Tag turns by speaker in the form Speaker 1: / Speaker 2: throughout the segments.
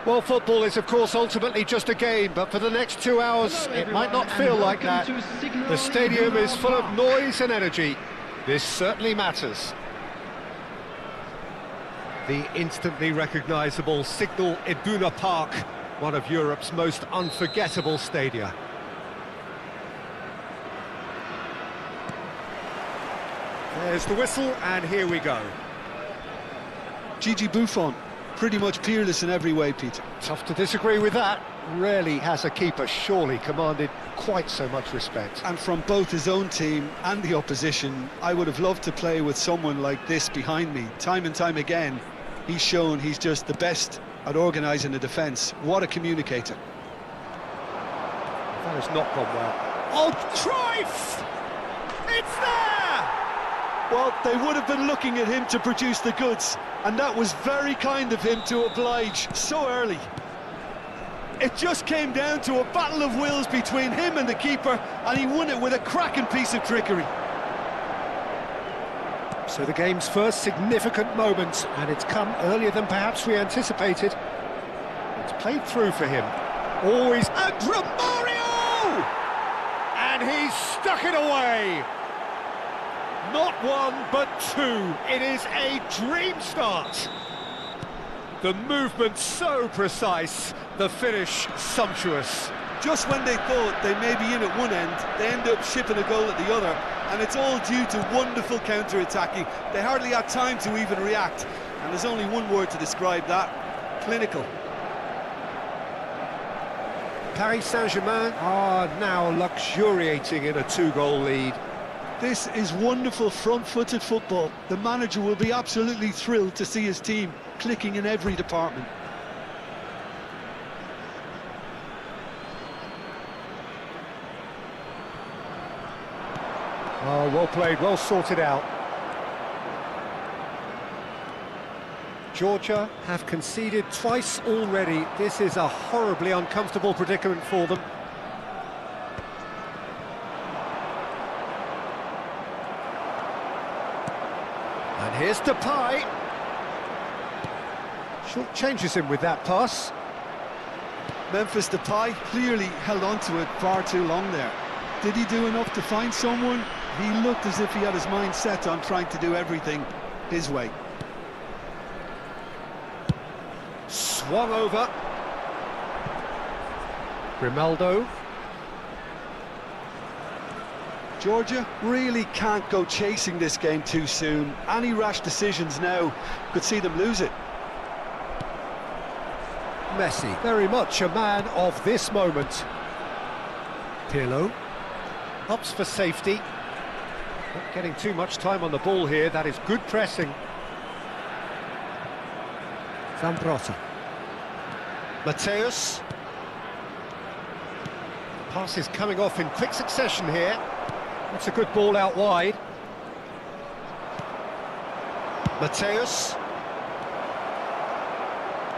Speaker 1: Well, football is, of course, ultimately just a game, but for the next 2 hours, it might not feel like that. The stadium is full of noise and energy. This certainly matters. The instantly recognisable Signal Iduna Park, one of Europe's most unforgettable stadia. There's the whistle, and here we go.
Speaker 2: Gigi Buffon. Pretty much peerless in every way, Peter.
Speaker 1: Tough to disagree with that. Rarely has a keeper surely commanded quite so much respect.
Speaker 2: And from both his own team and the opposition, I would have loved to play with someone like this behind me. Time and time again, he's shown he's just the best at organising a defence. What a communicator.
Speaker 1: That has not gone well. Oh, Cruyff! It's there!
Speaker 2: Well, they would have been looking at him to produce the goods, and that was very kind of him to oblige so early. It just came down to a battle of wills between him and the keeper, and he won it with a cracking piece of trickery.
Speaker 1: So the game's first significant moment, and it's come earlier than perhaps we anticipated. It's played through for him. Always, and Romario! And he's stuck it away! Not one, but two. It is a dream start. The movement so precise, the finish sumptuous.
Speaker 2: Just when they thought they may be in at one end, they end up shipping a goal at the other, and it's all due to wonderful counter-attacking. They hardly had time to even react, and there's only one word to describe that: clinical.
Speaker 1: Paris Saint-Germain are now luxuriating in a two-goal lead.
Speaker 2: This is wonderful front-footed football. The manager will be absolutely thrilled to see his team clicking in every department.
Speaker 1: Oh, well played, well sorted out. Georgia have conceded twice already. This is a horribly uncomfortable predicament for them. And here's Depay. Short changes him with that pass.
Speaker 2: Memphis Depay clearly held on to it far too long there. Did he do enough to find someone? He looked as if he had his mind set on trying to do everything his way.
Speaker 1: Swung over. Grimaldo.
Speaker 2: Georgia really can't go chasing this game too soon. Any rash decisions now could see them lose it.
Speaker 1: Messi, very much a man of this moment. Pirlo opts for safety. Not getting too much time on the ball here. That is good pressing. Zambrotta. Mateus. Pass is coming off in quick succession here. That's a good ball out wide. Mateus.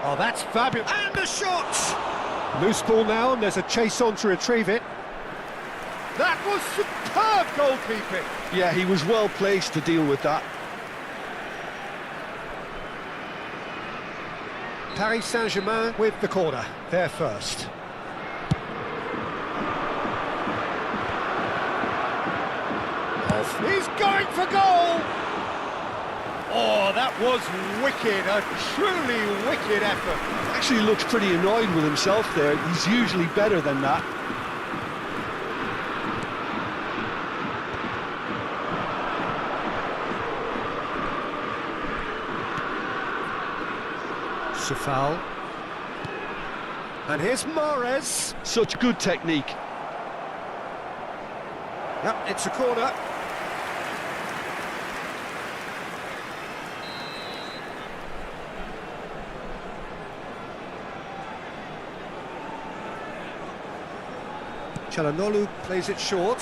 Speaker 1: Oh, that's fabulous. And the shot! Loose ball now, and there's a chase on to retrieve it. That was superb goalkeeping.
Speaker 2: Yeah, he was well placed to deal with that.
Speaker 1: Paris Saint-Germain with the corner, they're first. He's going for goal! Oh, that was wicked, a truly wicked effort.
Speaker 2: Actually looks pretty annoyed with himself there. He's usually better than that.
Speaker 1: Safal. And here's Mahrez.
Speaker 2: Such good technique.
Speaker 1: Yep, it's a corner. Çalhanoğlu plays it short.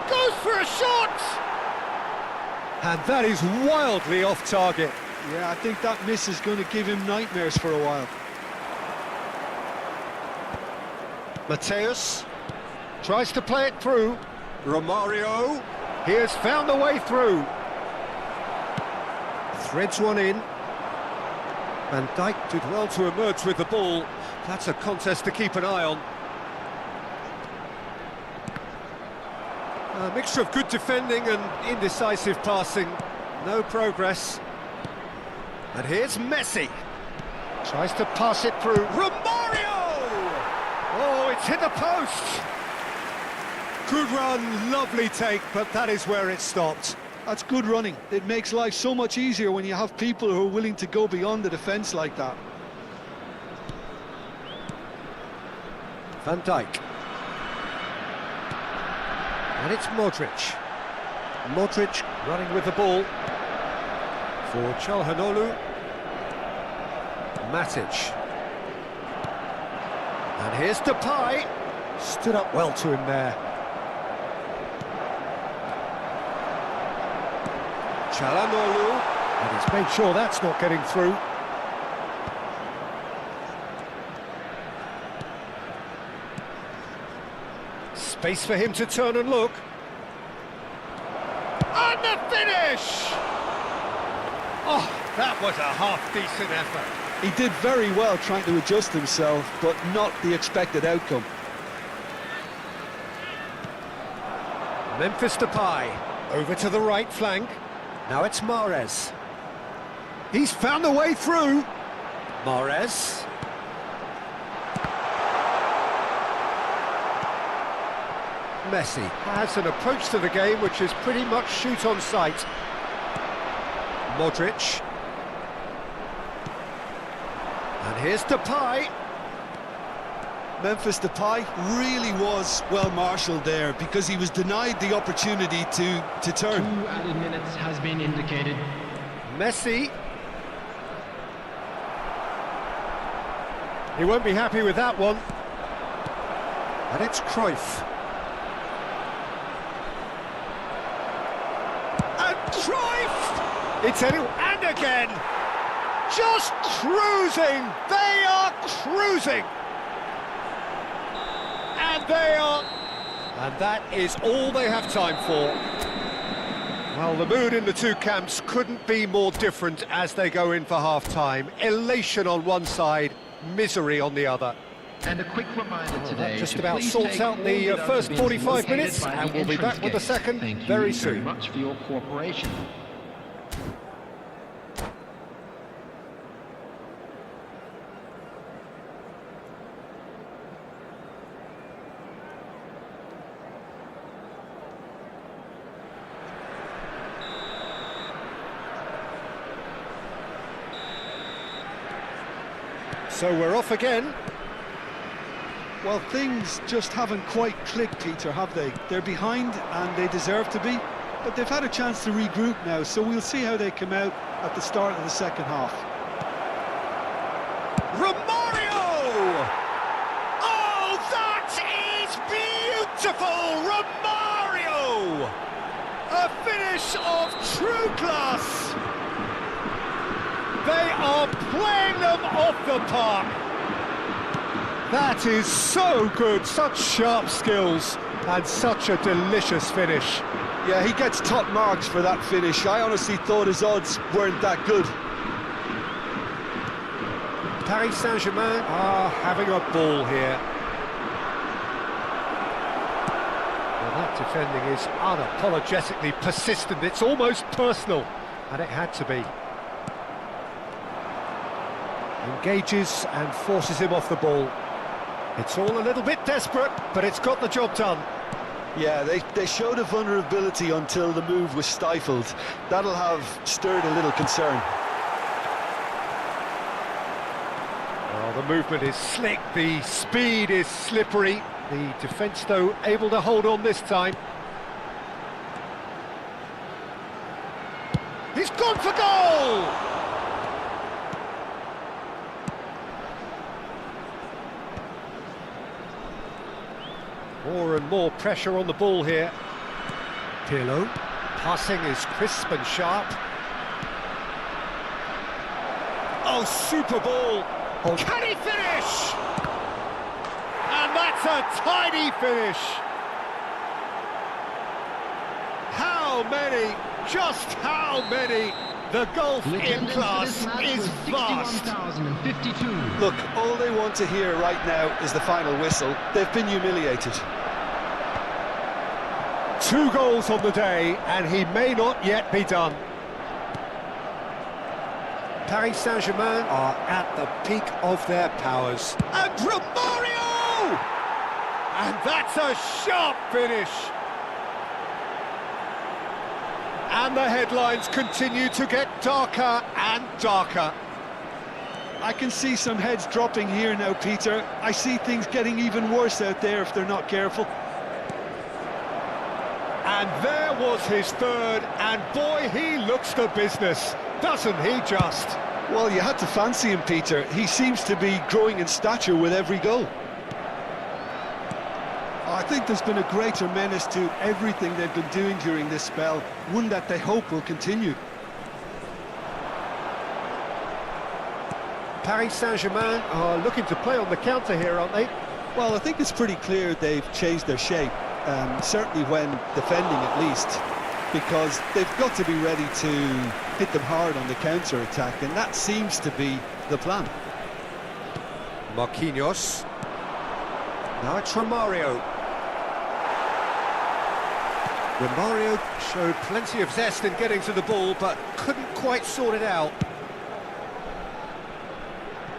Speaker 1: Goes for a shot! And that is wildly off target.
Speaker 2: Yeah, I think that miss is going to give him nightmares for a while.
Speaker 1: Mateus tries to play it through. Romario, he has found the way through. Threads one in. Van Dijk did well to emerge with the ball. That's a contest to keep an eye on. A mixture of good defending and indecisive passing. No progress. And here's Messi. Tries to pass it through. Romario! Oh, it's hit the post! Good run, lovely take, but that is where it stopped.
Speaker 2: That's good running. It makes life so much easier when you have people who are willing to go beyond the defence like that.
Speaker 1: Van Dijk. And it's Modric. Modric running with the ball. For Çalhanoğlu. Matic. And here's Depay. Stood up well to him there. Çalhanoğlu. And he's made sure that's not getting through. Space for him to turn and look. And the finish! Oh, that was a half-decent effort.
Speaker 2: He did very well trying to adjust himself, but not the expected outcome.
Speaker 1: Memphis Depay, over to the right flank. Now it's Mahrez. He's found the way through. Mahrez. Messi has an approach to the game which is pretty much shoot on sight. Modric. And here's Depay.
Speaker 2: Memphis Depay really was well marshalled there because he was denied the opportunity to turn.
Speaker 3: 2 added minutes has been indicated.
Speaker 1: Messi. He won't be happy with that one. And it's Cruyff. And Cruyff! It's any... And again! Just cruising! They are cruising! And they are... And that is all they have time for. Well, the mood in the two camps couldn't be more different as they go in for half-time. Elation on one side, misery on the other.
Speaker 3: And a quick reminder today,
Speaker 1: That just about sorts out the first 45 minutes, and we'll be back with the second very soon.
Speaker 3: Thank you very much for your cooperation.
Speaker 1: So we're off again.
Speaker 2: Well, things just haven't quite clicked, Peter, have they? They're behind and they deserve to be, but they've had a chance to regroup now, so we'll see how they come out at the start of the second half.
Speaker 1: Romario! Oh, that is beautiful! Romario! A finish of true class! They are playing them off the park. That is so good, such sharp skills and such a delicious finish.
Speaker 2: Yeah, he gets top marks for that finish. I honestly thought his odds weren't that good.
Speaker 1: Paris Saint-Germain are having a ball here. Well, that defending is unapologetically persistent. It's almost personal, and it had to be. Engages and forces him off the ball. It's all a little bit desperate, but it's got the job done.
Speaker 2: Yeah, they showed a vulnerability until the move was stifled. That'll have stirred a little concern.
Speaker 1: Well, the movement is slick, the speed is slippery. The defence, though, able to hold on this time. He's gone for goal! More and more pressure on the ball here. Pirlo. Passing is crisp and sharp. Oh, super ball. Oh. Can he finish? And that's a tidy finish. How many? Just how many? The golf in class is vast.
Speaker 2: Look, all they want to hear right now is the final whistle. They've been humiliated.
Speaker 1: 2 goals on the day, and he may not yet be done. Paris Saint-Germain are at the peak of their powers. And Romario! And that's a sharp finish. And the headlines continue to get darker and darker.
Speaker 2: I can see some heads dropping here now, Peter. I see things getting even worse out there if they're not careful.
Speaker 1: And there was his third, and boy, he looks the business, doesn't he just?
Speaker 2: Well, you had to fancy him, Peter. He seems to be growing in stature with every goal. I think there's been a greater menace to everything they've been doing during this spell, one that they hope will continue.
Speaker 1: Paris Saint-Germain are looking to play on the counter here, aren't they?
Speaker 2: Well, I think it's pretty clear they've changed their shape, certainly when defending at least, because they've got to be ready to hit them hard on the counter-attack, and that seems to be the plan.
Speaker 1: Marquinhos. Now it's Romario. Romario showed plenty of zest in getting to the ball, but couldn't quite sort it out.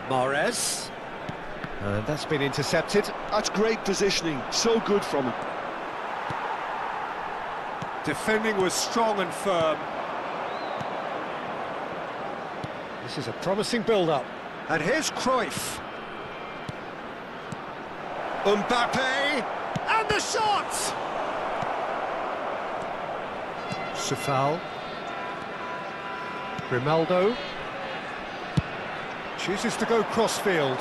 Speaker 1: Mahrez. And that's been intercepted.
Speaker 2: That's great positioning, so good from him.
Speaker 1: Defending was strong and firm. This is a promising build-up. And here's Cruyff. Mbappe. And the shot! Safal. Grimaldo. Chooses to go crossfield.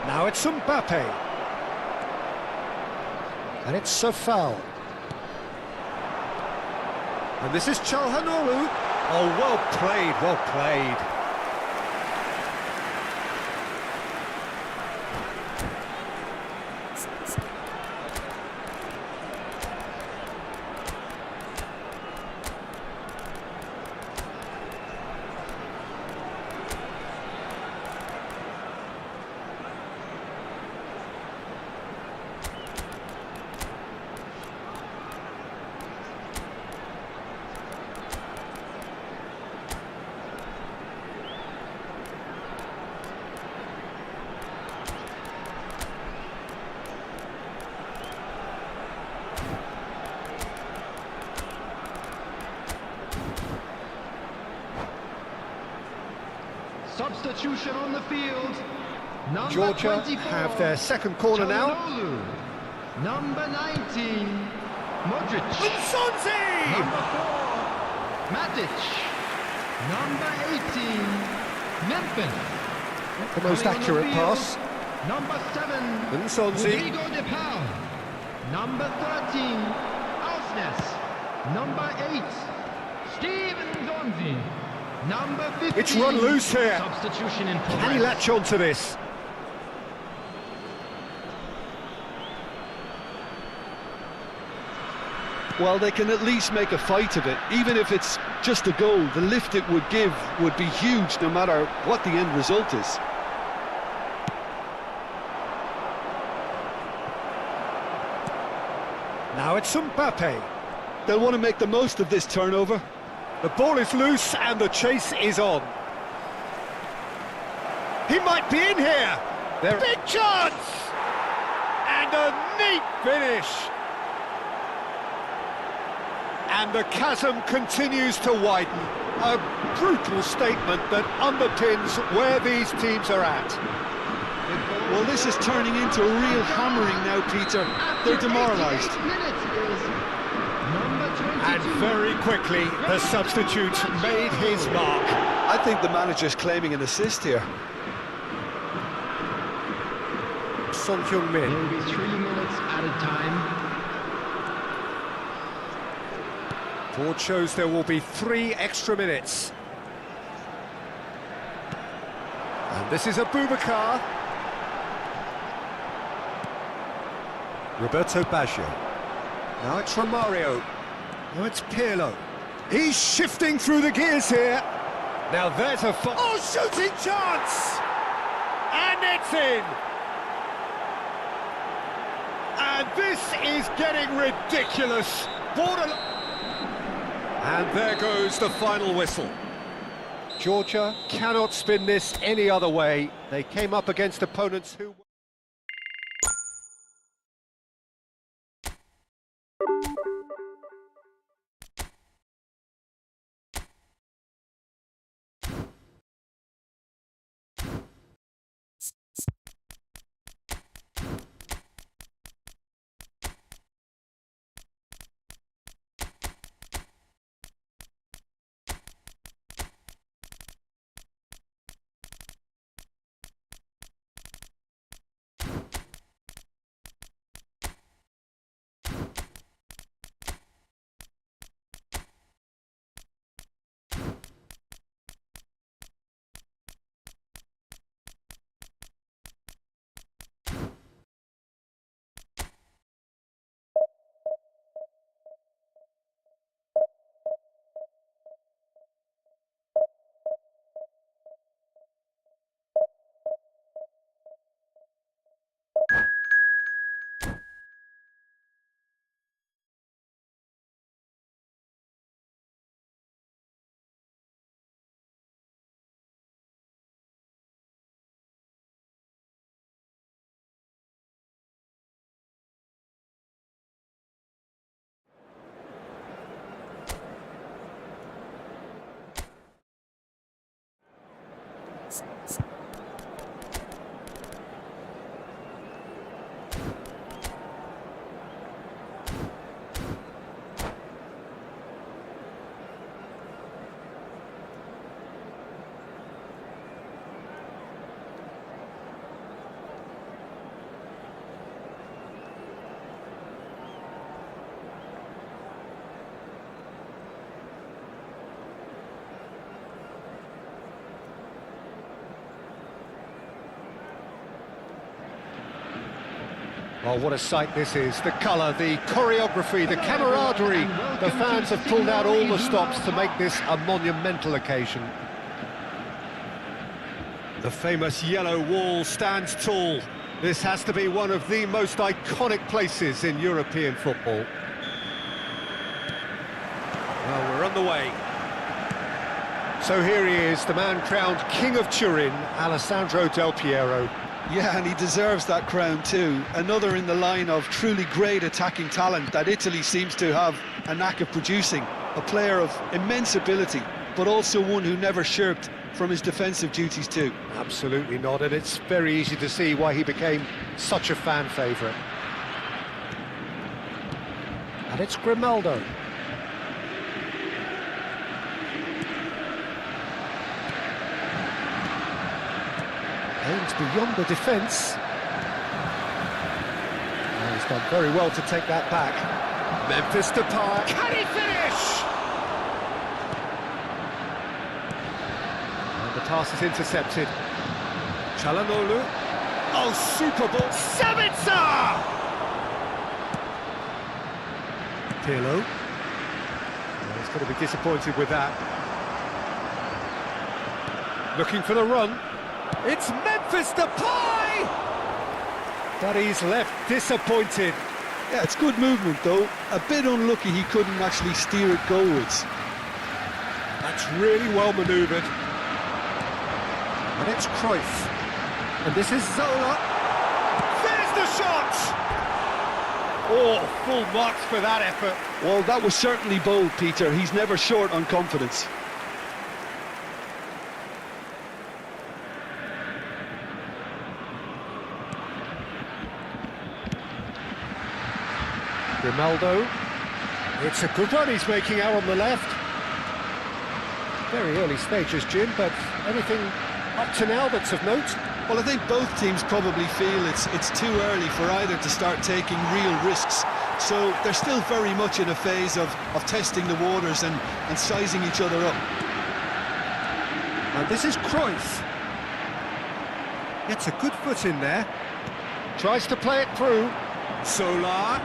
Speaker 1: Now it's Mbappe. And it's Safal. And this is Çalhanoğlu. Oh, well played, well played.
Speaker 3: Substitution on the field. Number
Speaker 1: Georgia
Speaker 3: 24,
Speaker 1: have their second corner now.
Speaker 3: Çalhanoğlu. Number 19, Modric.
Speaker 1: Sonzi!
Speaker 3: Number 4, Matic. Number 18, Memphis.
Speaker 1: The most
Speaker 3: Coming on the
Speaker 1: accurate
Speaker 3: field,
Speaker 1: pass.
Speaker 3: Number 7,
Speaker 1: Sonzi.
Speaker 3: Rodrigo de Paul. Number 13, Ausnes. Number 8, Steven Zonzi. Number 15.
Speaker 1: It's run loose here.
Speaker 3: Substitution in progress.
Speaker 1: Can he latch on to this?
Speaker 2: Well, they can at least make a fight of it. Even if it's just a goal, the lift it would give would be huge no matter what the end result is.
Speaker 1: Now it's Mbappe.
Speaker 2: They'll want to make the most of this turnover.
Speaker 1: The ball is loose and the chase is on. He might be in here. Big chance! And a neat finish. And the chasm continues to widen. A brutal statement that underpins where these teams are at.
Speaker 2: Well, this is turning into a real hammering now, Peter. They're demoralised.
Speaker 3: Minutes is number 20.
Speaker 1: And very quickly, the substitute made his mark.
Speaker 2: I think the manager's claiming an assist here.
Speaker 1: Son Heung-min.
Speaker 3: Will be 3 minutes at a time.
Speaker 1: Board shows there will be 3 extra minutes. And this is Abubakar. Roberto Baggio. Now it's Romario. Now it's Pirlo. He's shifting through the gears here. Now there's a... Oh, shooting chance! And it's in! And this is getting ridiculous. And there goes the final whistle. Georgia cannot spin this any other way. They came up against opponents who... Oh, what a sight this is. The colour, the choreography, the camaraderie. The fans have pulled out all the stops to make this a monumental occasion. The famous yellow wall stands tall. This has to be one of the most iconic places in European football. Well, we're on the way. So here he is, the man crowned King of Turin, Alessandro Del Piero.
Speaker 2: Yeah, and he deserves that crown too. Another in the line of truly great attacking talent that Italy seems to have a knack of producing. A player of immense ability, but also one who never shirked from his defensive duties too.
Speaker 1: Absolutely not, and it's very easy to see why he became such a fan favourite. And it's Grimaldo. Aims beyond the defence. And he's done very well to take that back. Memphis Depay. Can he finish? And the pass is intercepted. Çalhanoğlu. Oh, super ball. Sabitzer! Pirlo. Well, he's going to be disappointed with that. Looking for the run. It's Memphis Depay! But he's left disappointed.
Speaker 2: Yeah, it's good movement though. A bit unlucky he couldn't actually steer it goalwards.
Speaker 1: That's really well manoeuvred. And it's Cruyff. And this is Zola. There's the shot! Oh, full marks for that effort.
Speaker 2: Well, that was certainly bold, Peter. He's never short on confidence.
Speaker 1: Grimaldo. It's a good run he's making out on the left. Very early stages, Jim, but anything up to now that's of note?
Speaker 2: Well, I think both teams probably feel it's too early for either to start taking real risks. So they're still very much in a phase of testing the waters and sizing each other up.
Speaker 1: And this is Cruyff. Gets a good foot in there. Tries to play it through. Solar.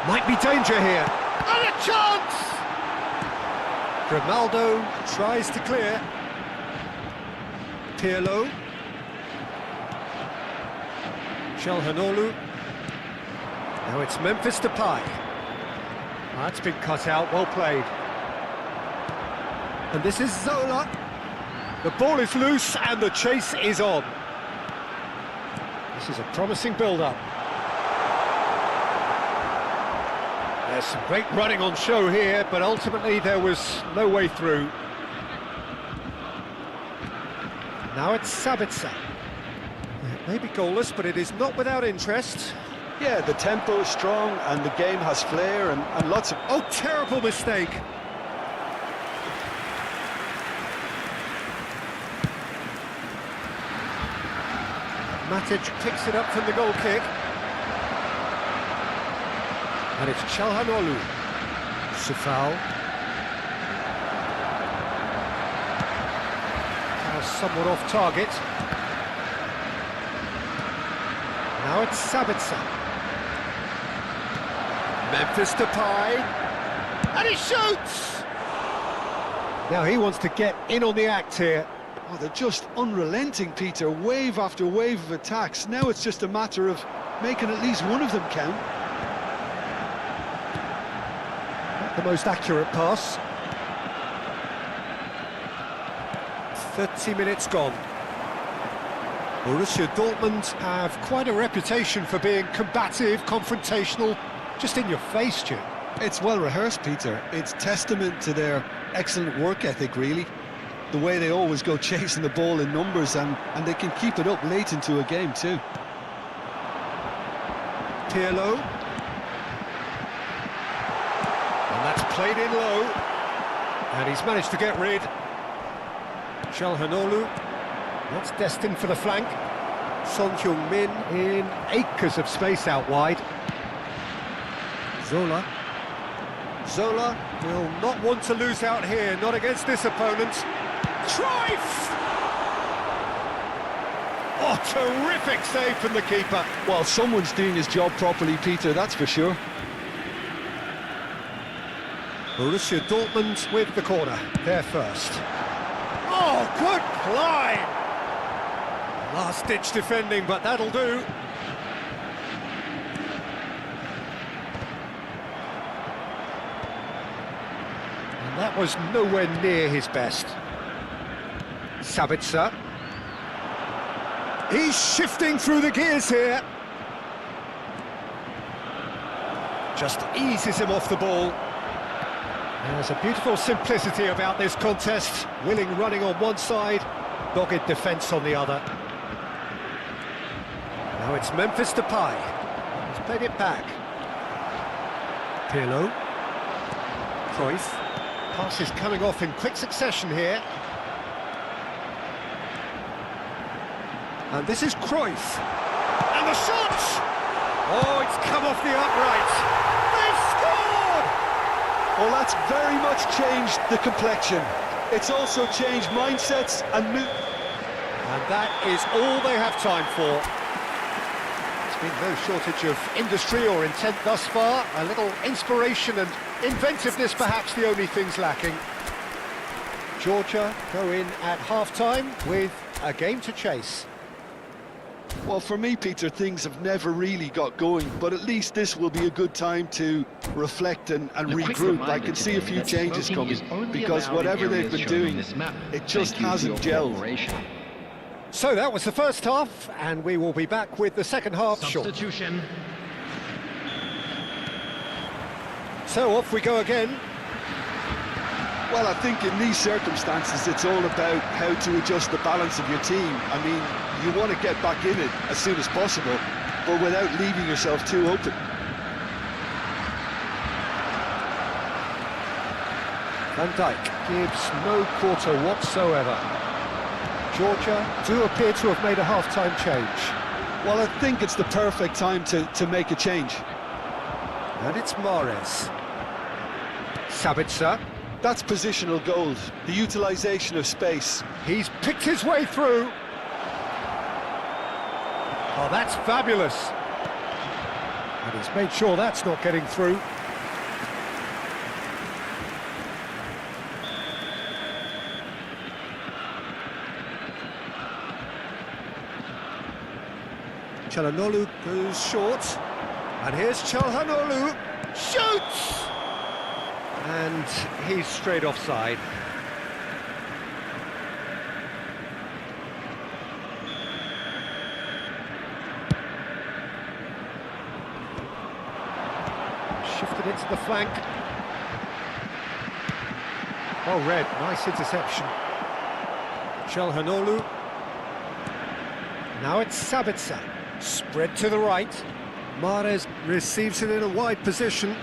Speaker 1: Might be danger here. And a chance! Grimaldo tries to clear. Pirlo. Calhanoglu. Now it's Memphis Depay. That's been cut out, well played. And this is Zola. The ball is loose and the chase is on. This is a promising build-up. There's some great running on show here, but ultimately there was no way through. Now it's Sabitzer. It may be goalless, but it is not without interest.
Speaker 2: Yeah, the tempo is strong and the game has flair and lots of...
Speaker 1: Oh, terrible mistake. Matic picks it up from the goal kick. And it's Calhanoglu. Sufal. Now somewhat off target. Now it's Sabitzer. Memphis Depay. And he shoots! Now he wants to get in on the act here.
Speaker 2: Oh, they're just unrelenting, Peter. Wave after wave of attacks. Now it's just a matter of making at least one of them count.
Speaker 1: Not the most accurate pass. 30 minutes gone. Borussia Dortmund have quite a reputation for being combative, confrontational, just in your face, Jim.
Speaker 2: It's well rehearsed, Peter. It's testament to their excellent work ethic, really. The way they always go chasing the ball in numbers, and they can keep it up late into a game too.
Speaker 1: Pirlo. And that's played in low. And he's managed to get rid. Calhanoglu. That's destined for the flank. Son Heung-min in acres of space out wide. Zola. Zola will not want to lose out here, not against this opponent. Cruyff! Oh, terrific save from the keeper.
Speaker 2: Well, someone's doing his job properly, Peter, that's for sure.
Speaker 1: Borussia Dortmund with the corner, there first. Oh, good climb! Last-ditch defending, but that'll do. And that was nowhere near his best. Sabitzer. He's shifting through the gears here. Just eases him off the ball. There's a beautiful simplicity about this contest. Willing running on one side, dogged defence on the other. Now it's Memphis Depay. He's played it back. Pirlo. Cruyff. Passes coming off in quick succession here. And this is Cruyff. And the shot! Oh, it's come off the upright. They've scored!
Speaker 2: Well, that's very much changed the complexion. It's also changed mindsets and mood.
Speaker 1: And that is all they have time for. There's been no shortage of industry or intent thus far. A little inspiration and inventiveness, perhaps the only things lacking. Georgia go in at half-time with a game to chase.
Speaker 2: Well, for me, Peter, things have never really got going, but at least this will be a good time to reflect and regroup. I can see a few changes coming, because whatever they've been doing, it just hasn't gelled.
Speaker 1: So that was the first half, and we will be back with the second half shortly.
Speaker 3: Substitution.
Speaker 1: So off we go again.
Speaker 2: Well, I think in these circumstances, it's all about how to adjust the balance of your team. I mean, you want to get back in it as soon as possible, but without leaving yourself too open.
Speaker 1: Van Dijk gives no quarter whatsoever. Georgia do appear to have made a half-time change.
Speaker 2: Well, I think it's the perfect time to make a change.
Speaker 1: And it's Mahrez. Sabitzer.
Speaker 2: That's positional gold, the utilisation of space.
Speaker 1: He's picked his way through. Oh, that's fabulous. And he's made sure that's not getting through. Çalhanoğlu goes short. And here's Çalhanoğlu. Shoots! And he's straight offside. Shifted it to the flank. Oh, red, nice interception. Çalhanoğlu. Now it's Sabitzer. Spread to the right. Mahrez receives it in a wide position.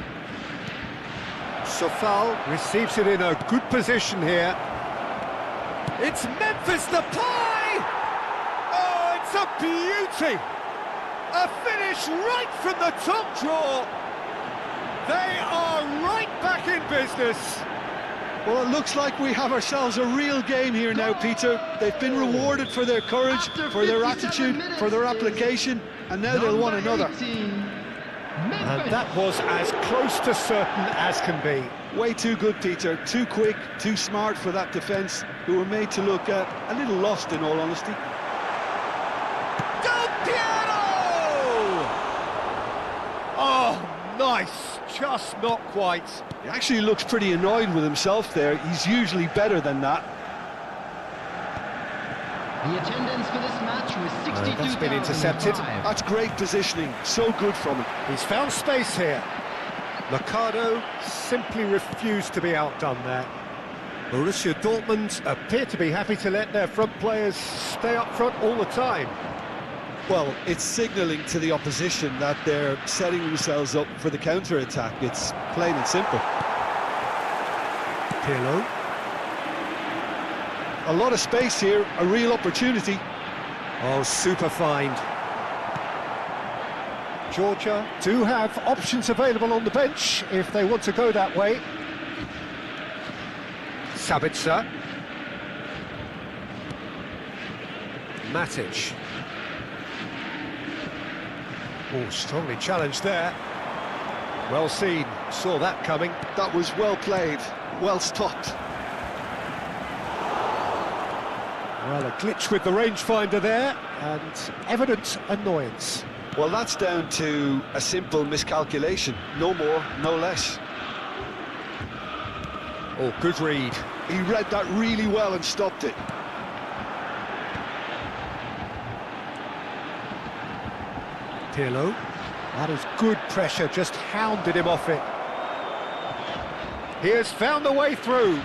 Speaker 1: Sofal receives it in a good position here. It's Memphis Depay! Oh, it's a beauty! A finish right from the top draw. They are right back in business.
Speaker 2: Well, it looks like we have ourselves a real game here now, Peter. They've been rewarded for their courage, for their attitude, for their application, and now they'll want another.
Speaker 1: And that was as close to certain as can be.
Speaker 2: Way too good, Peter. Too quick, too smart for that defence, who were made to look a little lost, in all honesty.
Speaker 1: Del Piero! Oh, nice. Just not quite.
Speaker 2: He actually looks pretty annoyed with himself there. He's usually better than that.
Speaker 3: The attendance for this match was 62,000.
Speaker 1: That's been intercepted.
Speaker 2: That's great positioning. So good from him.
Speaker 1: He's found space here. Mercado simply refused to be outdone there. Borussia Dortmund appear to be happy to let their front players stay up front all the time.
Speaker 2: Well, it's signalling to the opposition that they're setting themselves up for the counter-attack. It's plain and simple.
Speaker 1: Pirlo.
Speaker 2: A lot of space here, a real opportunity.
Speaker 1: Oh, super find. Georgia do have options available on the bench if they want to go that way. Sabitzer. Matic. Oh, strongly challenged there. Well seen, saw that coming.
Speaker 2: That was well played, well stopped.
Speaker 1: Well, a glitch with the rangefinder there, and evident annoyance.
Speaker 2: Well, that's down to a simple miscalculation. No more, no less.
Speaker 1: Oh, good read.
Speaker 2: He read that really well and stopped it.
Speaker 1: Pirlo. That is good pressure, just hounded him off it. He has found a way through.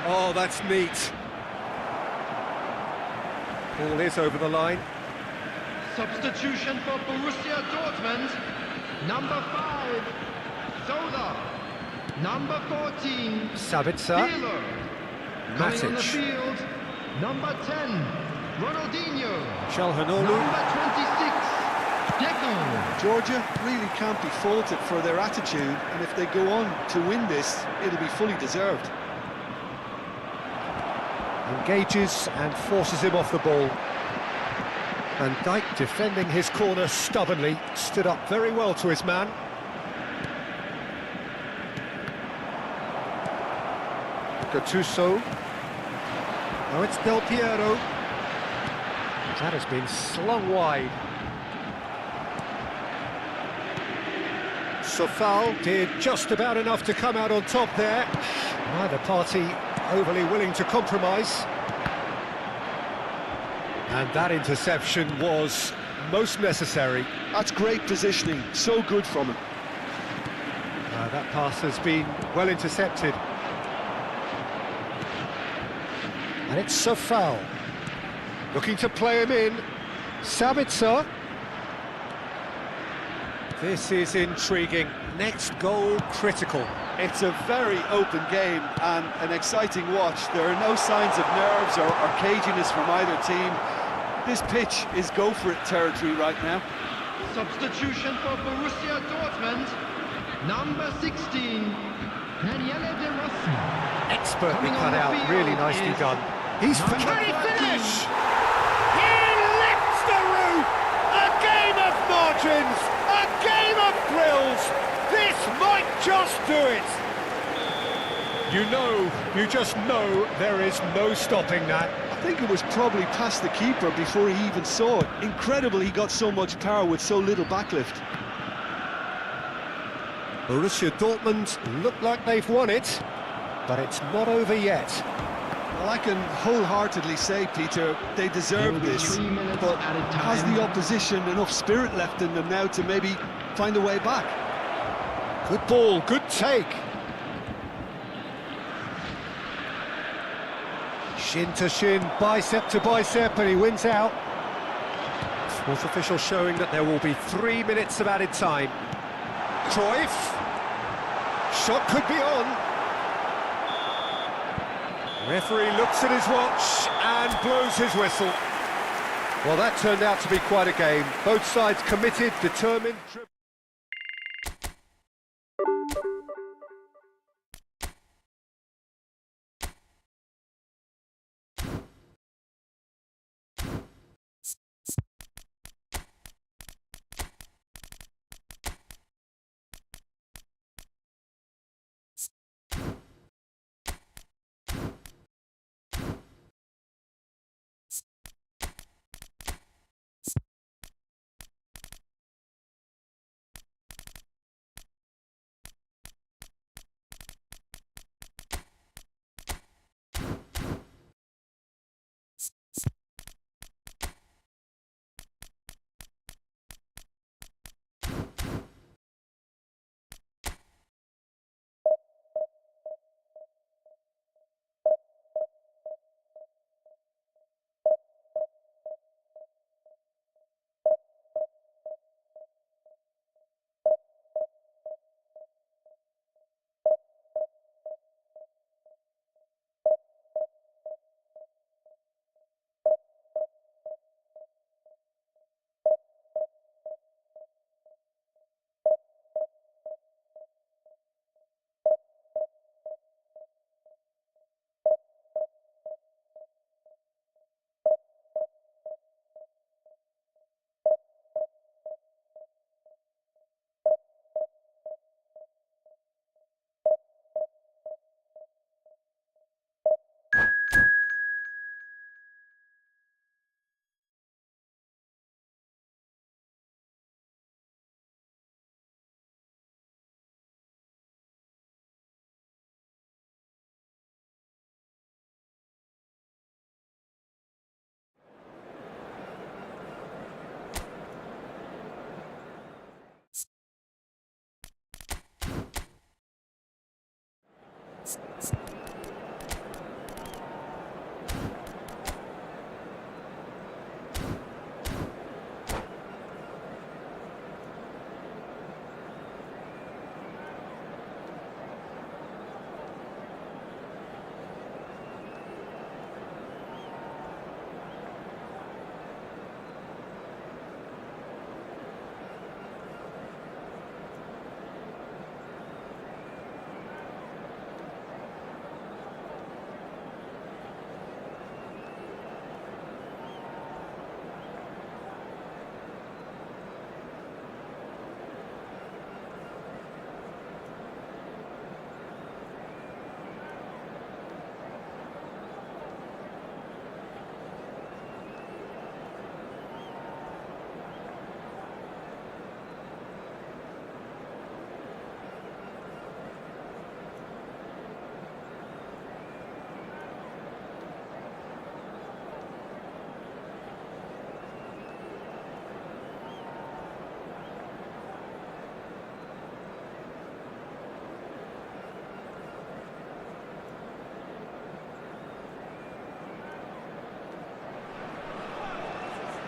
Speaker 1: Oh, that's neat. Ball is over the line.
Speaker 3: Substitution for Borussia Dortmund. Number 5, Zola. Number 14,
Speaker 1: Sabitzer.
Speaker 3: Pirlo. Coming on the
Speaker 1: Matic.
Speaker 3: field, number 10, Ronaldinho.
Speaker 1: Çalhanoğlu.
Speaker 3: Number 26, Deco.
Speaker 2: Georgia really can't be faulted for their attitude, and if they go on to win this, it'll be fully deserved.
Speaker 1: Engages and forces him off the ball. Van Dijk defending his corner stubbornly, stood up very well to his man. Gattuso. Now it's Del Piero. That has been slung wide. Sofal did just about enough to come out on top there. Neither party overly willing to compromise. And that interception was most necessary.
Speaker 2: That's great positioning, so good from him.
Speaker 1: That pass has been well intercepted. And it's Sofal. Looking to play him in. Sabitzer. This is intriguing. Next goal critical.
Speaker 2: It's a very open game and an exciting watch. There are no signs of nerves or caginess from either team. This pitch is go-for-it territory right now.
Speaker 3: Substitution for Borussia Dortmund. Number 16, Daniele De Rossi.
Speaker 1: Expertly
Speaker 3: Coming on
Speaker 1: cut
Speaker 3: the
Speaker 1: out,
Speaker 3: field
Speaker 1: really nicely
Speaker 3: is
Speaker 1: done. He's
Speaker 3: number
Speaker 1: can he
Speaker 3: 13.
Speaker 1: finish? He lifts the roof! A game of margins! A game of thrills! This might just do it! You just know there is no stopping that.
Speaker 2: I think it was probably past the keeper before he even saw it. Incredible he got so much power with so little backlift.
Speaker 1: Borussia Dortmund look like they've won it, but it's not over yet.
Speaker 2: Well, I can wholeheartedly say, Peter, they deserve this,
Speaker 3: 3 minutes
Speaker 2: but
Speaker 3: at a
Speaker 2: has
Speaker 3: time.
Speaker 2: the opposition enough spirit left in them now to maybe find a way back?
Speaker 1: Good ball, good take. Shin to shin, bicep to bicep, and he wins out. Fourth official showing that there will be 3 minutes of added time. Cruyff. Shot could be on. Referee looks at his watch and blows his whistle. Well, that turned out to be quite a game. Both sides committed, determined.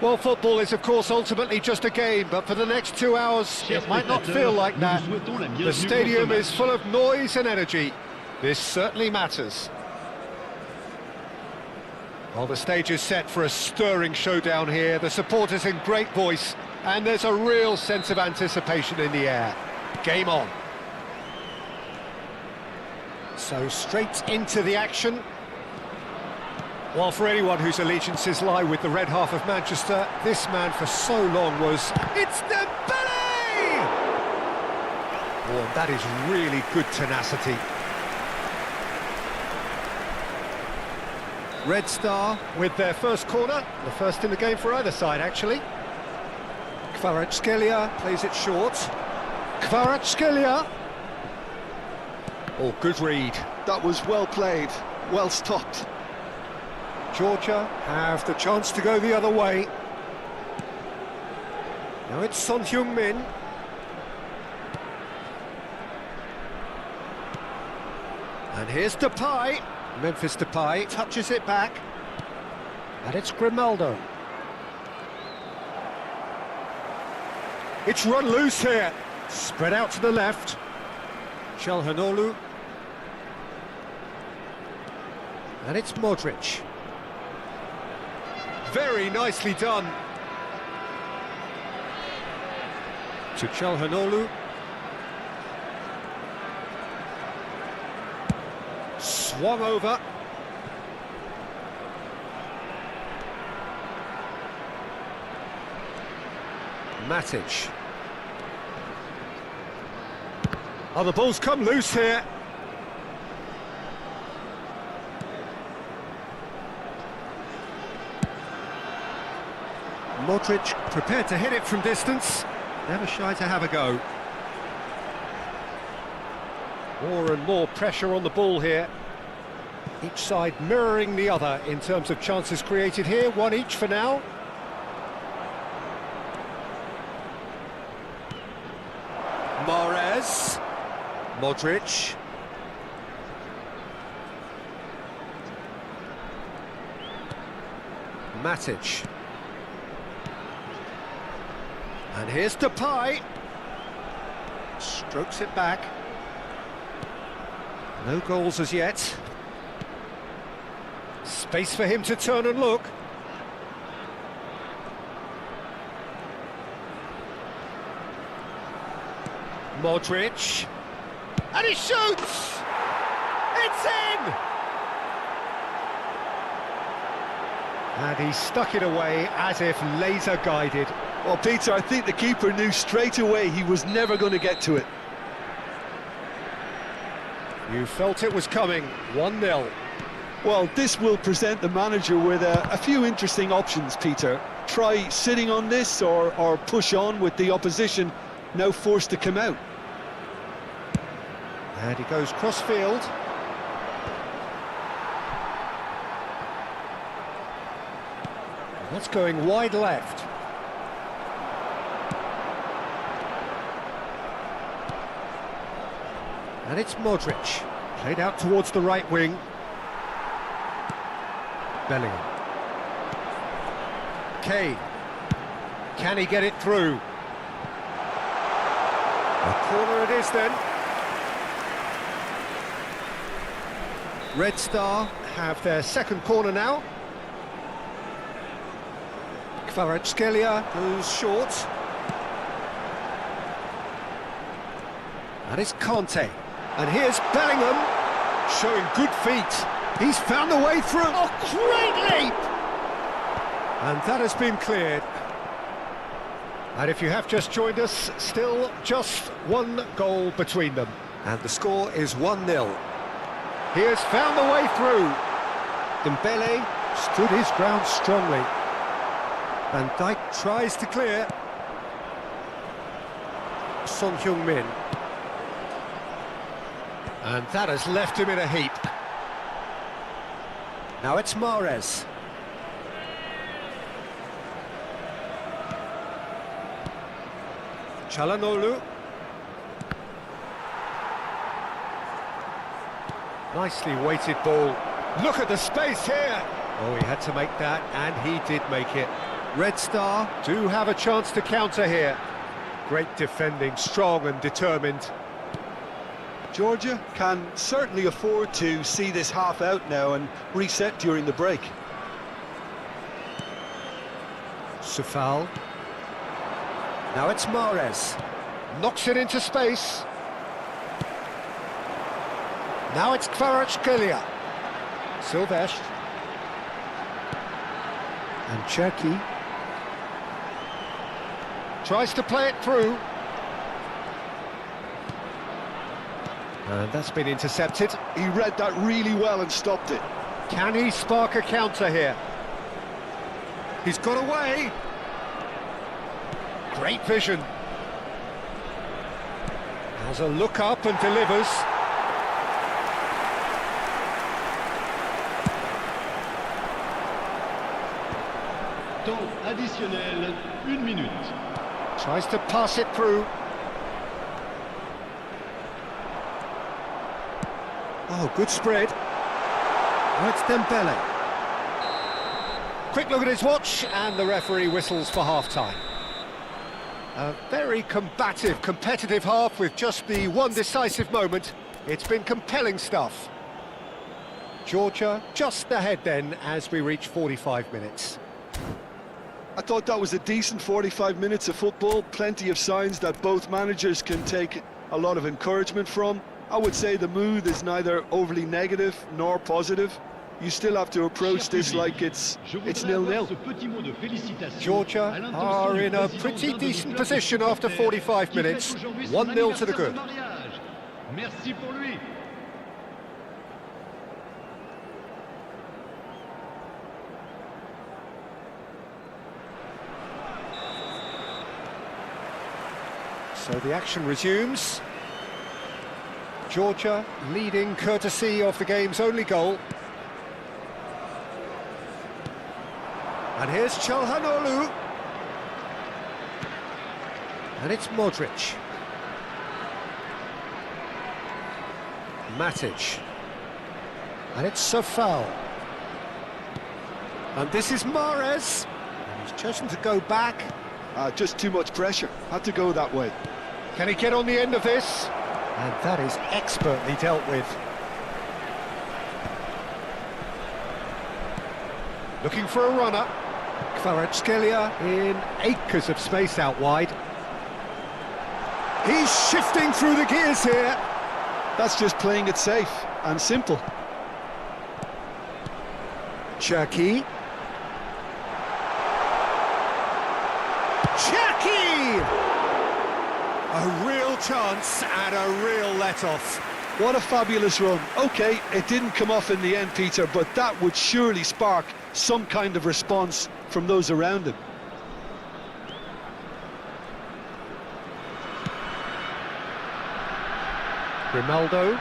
Speaker 1: Well, football is, of course, ultimately just a game, but for the next 2 hours, it might not feel like that. The stadium is full of noise and energy. This certainly matters. Well, the stage is set for a stirring showdown here. The supporters in great voice, and there's a real sense of anticipation in the air. Game on. So straight into the action. Well, for anyone whose allegiances lie with the red half of Manchester, this man for so long was... It's Dembele! Oh, that is really good tenacity. Red Star with their first corner, the first in the game for either side, actually. Kvaratskhelia plays it short. Kvaratskhelia! Oh, good read.
Speaker 2: That was well played, well stopped.
Speaker 1: Georgia have the chance to go the other way. Now it's Son Heung-min. And here's Depay. Memphis Depay touches it back. And it's Grimaldo. It's run loose here. Spread out to the left. Çalhanoğlu. And it's Modric. Very nicely done. To Çalhanoğlu. Swung over. Matic. Oh, the ball's come loose here. Modric prepared to hit it from distance, never shy to have a go. More and more pressure on the ball here. Each side mirroring the other in terms of chances created here, one each for now. Mahrez. Modric. Matic. And here's Depay. Strokes it back. No goals as yet. Space for him to turn and look. Modric. And he shoots! It's in! And he stuck it away as if laser guided.
Speaker 2: Well, Peter, I think the keeper knew straight away he was never going to get to it.
Speaker 1: You felt it was coming, 1-0.
Speaker 2: Well, this will present the manager with a few interesting options, Peter. Try sitting on this or push on with the opposition now forced to come out.
Speaker 1: And he goes cross-field. That's going wide left. And it's Modric, played out towards the right wing. Bellingham. Kane. Can he get it through? A corner it is then. Red Star have their second corner now. Kvaratskhelia goes short. And it's Conte. And here's Bellingham, showing good feet. He's found the way through. Oh, great leap! And that has been cleared. And if you have just joined us, still just one goal between them. And the score is 1-0. He has found the way through. Dembele stood his ground strongly. Van Dijk tries to clear. Son Heung-min. And that has left him in a heap. Now it's Mahrez. Çalhanoğlu. Nicely weighted ball. Look at the space here. Oh, he had to make that, and he did make it. Red Star do have a chance to counter here. Great defending, strong and determined.
Speaker 2: Georgia can certainly afford to see this half out now and reset during the break.
Speaker 1: Safal. Now it's Mahrez. Knocks it into space. Now it's Kvaratskhelia. Silvestre. And Cherki. Tries to play it through. And that's been intercepted.
Speaker 2: He read that really well and stopped it.
Speaker 1: Can he spark a counter here? He's got away. Great vision. Has a look up and delivers.
Speaker 3: Temps additionnel, 1 minute.
Speaker 1: Tries to pass it through. Oh, good spread. Oh, it's Dembele. Quick look at his watch, and the referee whistles for half-time. A very combative, competitive half with just the one decisive moment. It's been compelling stuff. Georgia just ahead then as we reach 45 minutes.
Speaker 2: I thought that was a decent 45 minutes of football. Plenty of signs that both managers can take a lot of encouragement from. I would say the mood is neither overly negative nor positive. You still have to approach this like it's 0-0.
Speaker 1: Georgia are in a pretty decent position after 45 minutes. 1-0 to the good.
Speaker 3: Merci pour lui.
Speaker 1: So the action resumes. Georgia leading courtesy of the game's only goal. And here's Çalhanoğlu. And it's Modric. Matic. And it's Safal. And this is Mahrez. And he's chosen to go back.
Speaker 2: Just too much pressure. Had to go that way.
Speaker 1: Can he get on the end of this? And that is expertly dealt with. Looking for a runner. Kvaratskhelia in acres of space out wide. He's shifting through the gears here.
Speaker 2: That's just playing it safe and simple.
Speaker 1: Cherki. Cherki! A real chance and a real let-off.
Speaker 2: What a fabulous run. OK, it didn't come off in the end, Peter, but that would surely spark some kind of response from those around him.
Speaker 1: Grimaldo.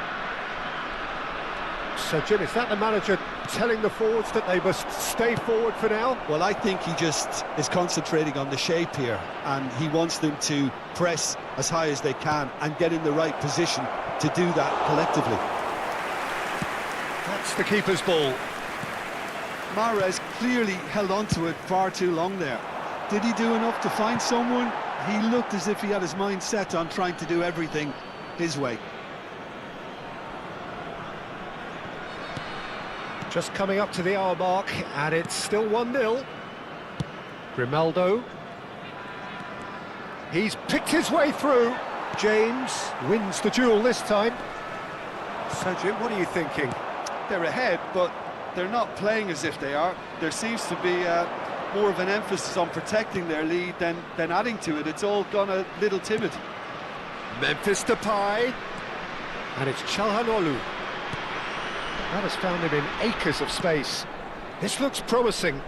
Speaker 1: So, Jim, is that the manager telling the forwards that they must stay forward for now?
Speaker 2: Well, I think he just is concentrating on the shape here, and he wants them to press as high as they can and get in the right position to do that collectively.
Speaker 1: That's the keeper's ball.
Speaker 2: Mahrez clearly held on to it far too long there. Did he do enough to find someone? He looked as if he had his mind set on trying to do everything his way.
Speaker 1: Just coming up to the hour mark, and it's still 1-0. Grimaldo. He's picked his way through. James wins the duel this time. So, Jim, what are you thinking?
Speaker 2: They're ahead, but they're not playing as if they are. There seems to be more of an emphasis on protecting their lead than adding to it. It's all gone a little timid.
Speaker 1: Memphis Depay. And it's Çalhanoğlu. That has found him in acres of space. This looks promising.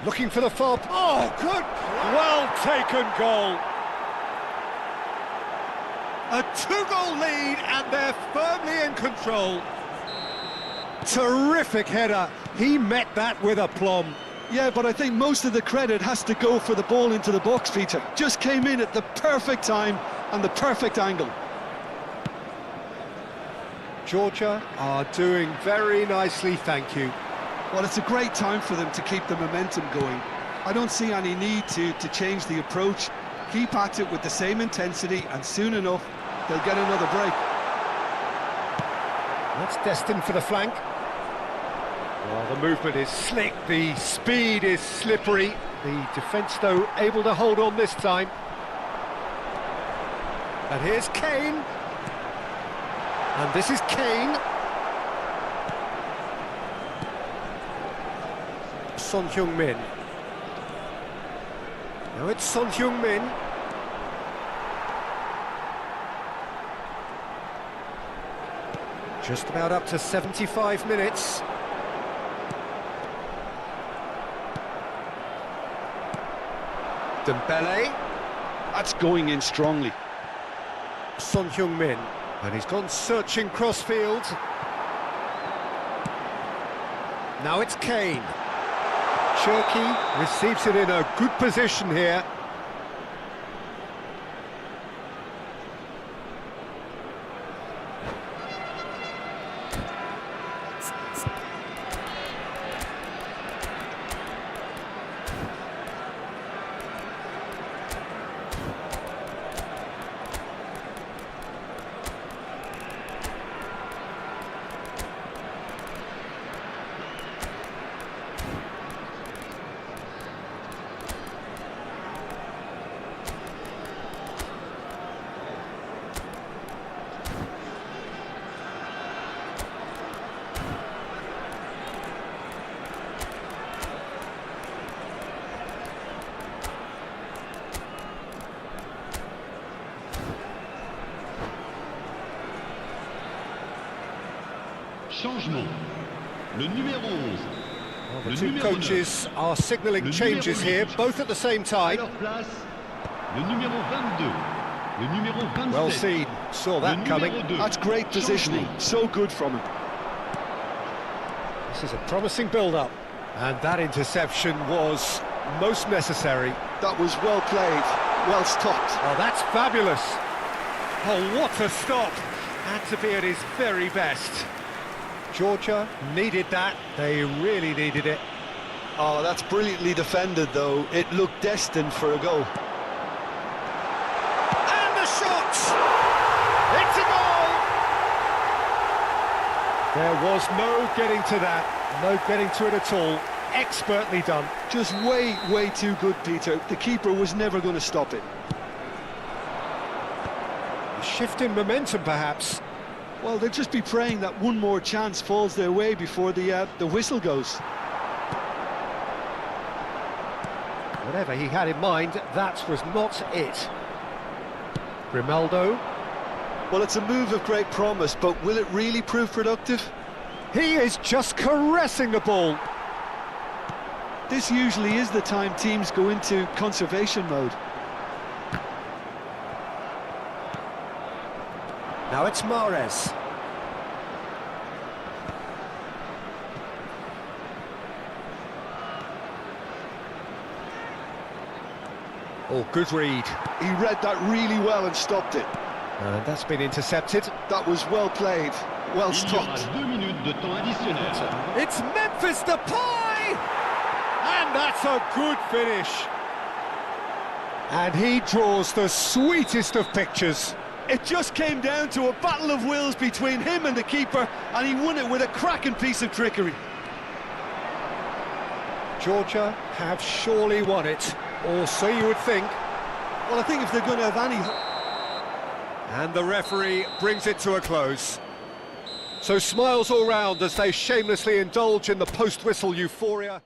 Speaker 1: Looking for the far... Oh, good! Well-taken goal. A two-goal lead, and they're firmly in control. Terrific header. He met that with aplomb.
Speaker 2: Yeah, but I think most of the credit has to go for the ball into the box, Peter. Just came in at the perfect time and the perfect angle.
Speaker 1: Georgia are doing very nicely, thank you.
Speaker 2: Well, it's a great time for them to keep the momentum going. I don't see any need to change the approach. Keep at it with the same intensity, and soon enough, they'll get another break.
Speaker 1: That's destined for the flank. Well, the movement is slick, the speed is slippery. The defence, though, able to hold on this time. And here's Kane. And this is Kane. Son Heung-min. Now it's Son Heung-min. Just about up to 75 minutes. Dembele.
Speaker 2: That's going in strongly.
Speaker 1: Son Heung-min. And he's gone searching crossfield. Now it's Kane. Cherki receives it in a good position here.
Speaker 3: Changement. Le numéro 11.
Speaker 1: Well, the two coaches are signalling changes here, both at the same time.
Speaker 3: À leur place, le numéro 22. Le numéro 27.
Speaker 1: Well seen, saw that coming.
Speaker 2: That's great positioning, so good from him.
Speaker 1: This is a promising build-up. And that interception was most necessary.
Speaker 2: That was well played, well stopped.
Speaker 1: Oh, that's fabulous. Oh, what a stop. Had to be at his very best. Georgia needed that. They really needed it.
Speaker 2: Oh, that's brilliantly defended, though. It looked destined for a goal.
Speaker 1: And the shot! It's a goal! There was no getting to that. No getting to it at all. Expertly done.
Speaker 2: Just way too good, Peter. The keeper was never going to stop it.
Speaker 1: A shift in momentum, perhaps.
Speaker 2: Well, they'll just be praying that one more chance falls their way before the whistle goes.
Speaker 1: Whatever he had in mind, that was not it. Grimaldo.
Speaker 2: Well, it's a move of great promise, but will it really prove productive?
Speaker 1: He is just caressing the ball.
Speaker 2: This usually is the time teams go into conservation mode.
Speaker 1: Now it's Mahrez. Oh, good read.
Speaker 2: He read that really well and stopped it.
Speaker 1: And that's been intercepted.
Speaker 2: That was well played, well
Speaker 3: Il y aura
Speaker 2: stopped.
Speaker 3: 2 minutes de temps additionnel.
Speaker 1: It's Memphis Depay! And that's a good finish. And he draws the sweetest of pictures.
Speaker 2: It just came down to a battle of wills between him and the keeper, and he won it with a cracking piece of trickery.
Speaker 1: Georgia have surely won it, or so you would think.
Speaker 2: Well, I think if they're going to have any...
Speaker 1: And the referee brings it to a close. So smiles all round as they shamelessly indulge in the post-whistle euphoria.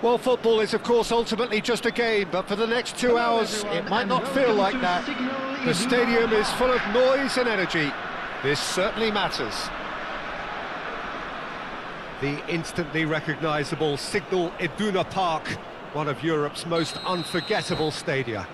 Speaker 1: Well, football is, of course, ultimately just a game, but for the next 2 hours, it might not feel like that. The stadium is full of noise and energy. This certainly matters. The instantly recognisable Signal Iduna Park, one of Europe's most unforgettable stadia.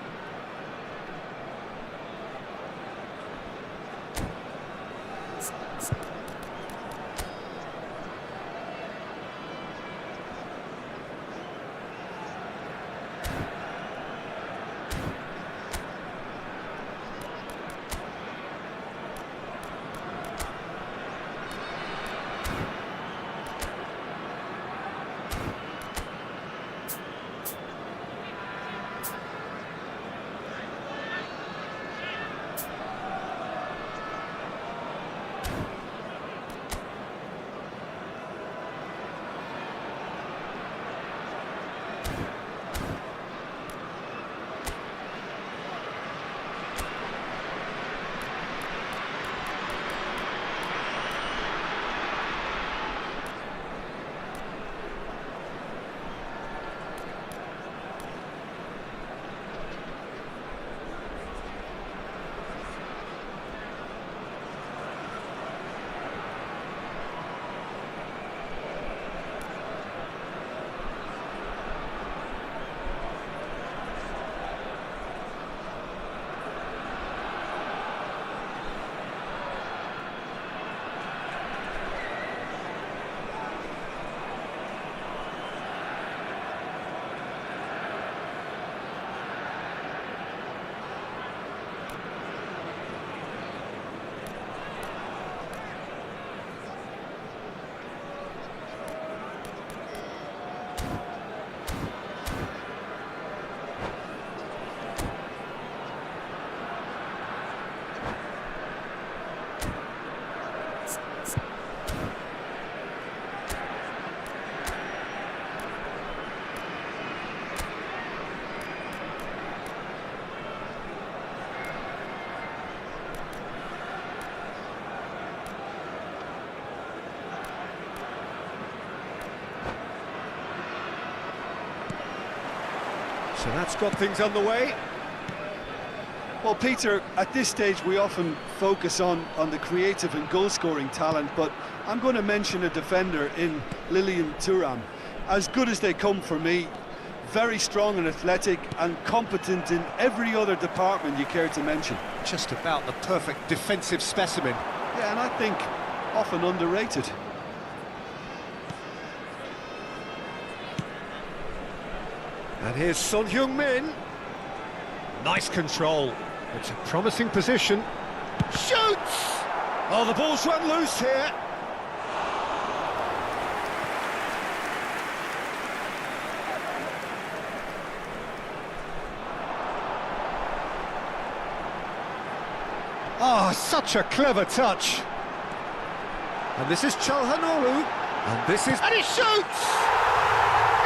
Speaker 1: So that's got things underway.
Speaker 2: Well, Peter, at this stage we often focus on the creative and goal-scoring talent, but I'm going to mention a defender in Lilian Thuram. As good as they come for me, very strong and athletic and competent in every other department you care to mention.
Speaker 1: Just about the perfect defensive specimen.
Speaker 2: Yeah, and I think often underrated.
Speaker 1: And here's Son Heung-min. Nice control. It's a promising position. Shoots! Oh, the ball's run loose here. Oh, such a clever touch. And this is Çalhanoğlu. And this is... And he shoots!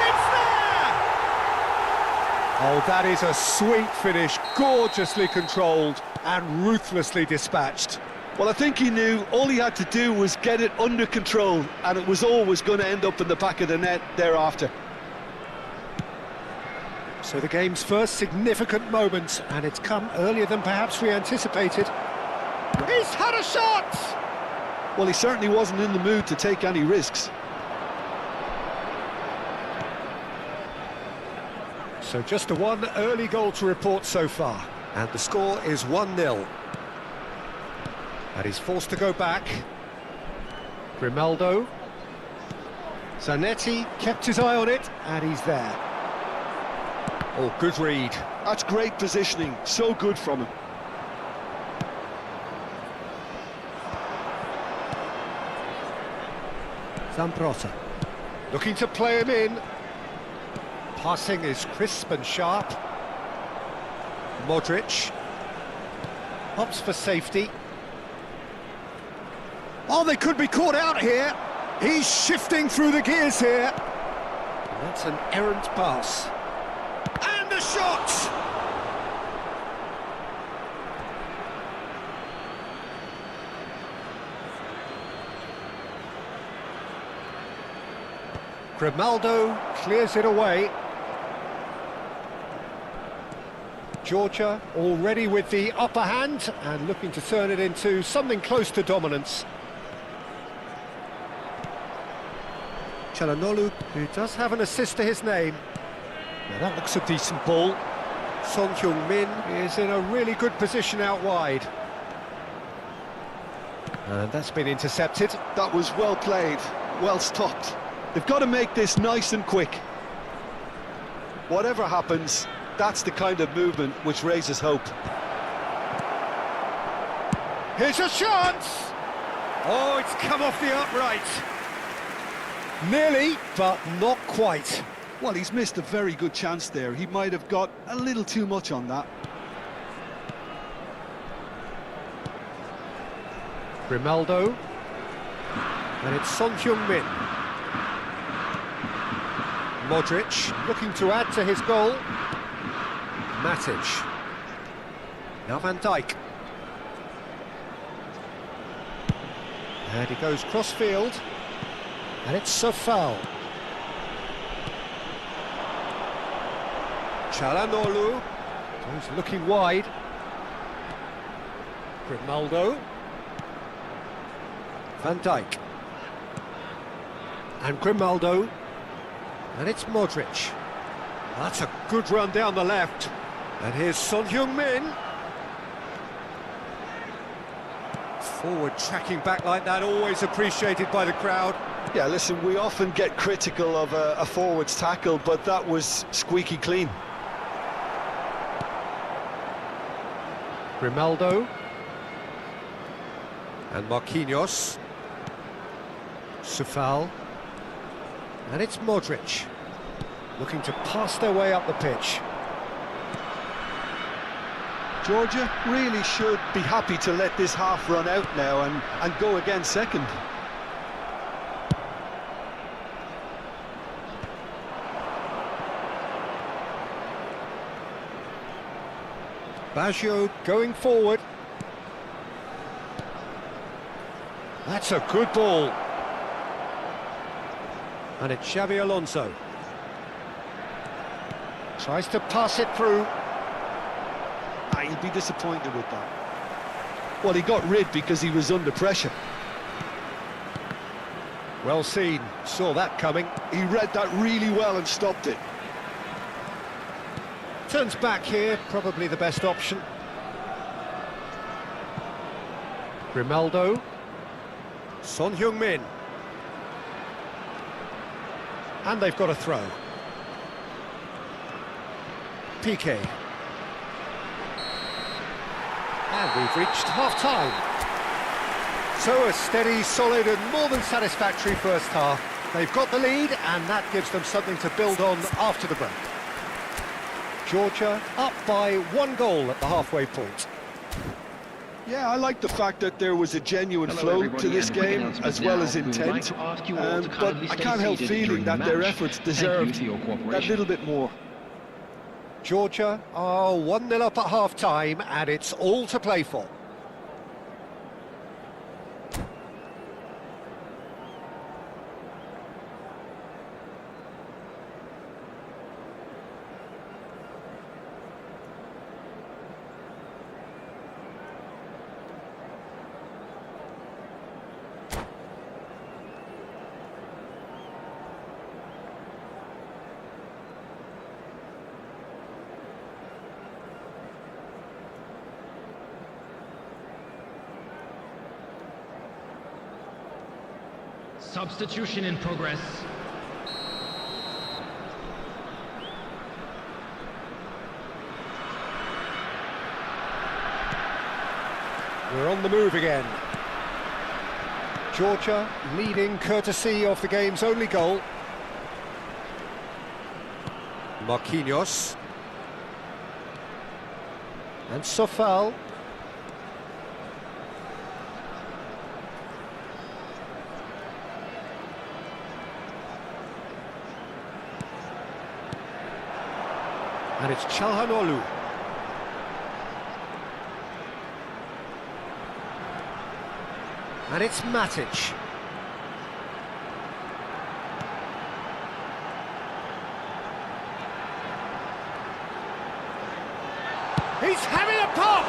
Speaker 1: It's there! Oh, that is a sweet finish, gorgeously controlled and ruthlessly dispatched.
Speaker 2: Well, I think he knew all he had to do was get it under control, and it was always going to end up in the back of the net thereafter.
Speaker 1: So the game's first significant moment, and it's come earlier than perhaps we anticipated. He's had a shot!
Speaker 2: Well, he certainly wasn't in the mood to take any risks.
Speaker 1: So just one early goal to report so far, and the score is 1-0. And he's forced to go back. Grimaldo. Zanetti kept his eye on it, and he's there. Oh, good read.
Speaker 2: That's great positioning, so good from him.
Speaker 1: Zambrota. Looking to play him in. Passing is crisp and sharp. Modric. Opts for safety. Oh, they could be caught out here. He's shifting through the gears here. And that's an errant pass. And a shot! Grimaldo clears it away. Georgia already with the upper hand and looking to turn it into something close to dominance. Çalhanoğlu, who does have an assist to his name. Now that looks a decent ball. Son Heung-min is in a really good position out wide. And that's been intercepted.
Speaker 2: That was well played, well stopped. They've got to make this nice and quick. Whatever happens, that's the kind of movement which raises hope.
Speaker 1: Here's a chance! Oh, it's come off the upright. Nearly, but not quite.
Speaker 2: Well, he's missed a very good chance there. He might have got a little too much on that.
Speaker 1: Grimaldo. And it's Son Heung-min. Modric looking to add to his goal. Matic. Now Van Dijk. And he goes cross-field. And it's a foul. Çalhanoğlu. He's looking wide. Grimaldo. Van Dijk. And Grimaldo. And it's Modric. That's a good run down the left. And here's Son Heung-min. Forward tracking back like that, always appreciated by the crowd.
Speaker 2: Yeah, listen, we often get critical of a forward's tackle, but that was squeaky clean.
Speaker 1: Grimaldo. And Marquinhos. Sufal. And it's Modric. Looking to pass their way up the pitch.
Speaker 2: Georgia really should be happy to let this half run out now and go again second.
Speaker 1: Baggio going forward. That's a good ball. And it's Xabi Alonso. Tries to pass it through.
Speaker 2: He'll be disappointed with that. Well, he got rid because he was under pressure.
Speaker 1: Well seen, saw that coming.
Speaker 2: He read that really well and stopped it.
Speaker 1: Turns back here, probably the best option. Grimaldo. Son Heung-min. And they've got a throw. Piqué. And we've reached half-time. So a steady, solid and more than satisfactory first half. They've got the lead and that gives them something to build on after the break. Georgia up by 1 goal at the halfway point.
Speaker 2: Yeah, I like the fact that there was a genuine flow to this game, as well as intent, but I can't help feeling that their efforts deserved that little bit more.
Speaker 1: Georgia are 1-0 up at half-time and it's all to play for.
Speaker 4: Substitution in progress.
Speaker 1: We're on the move again. Georgia leading courtesy of the game's only goal. Marquinhos. And Sofal. And it's Çalhanoğlu. And it's Matic. He's having a pop!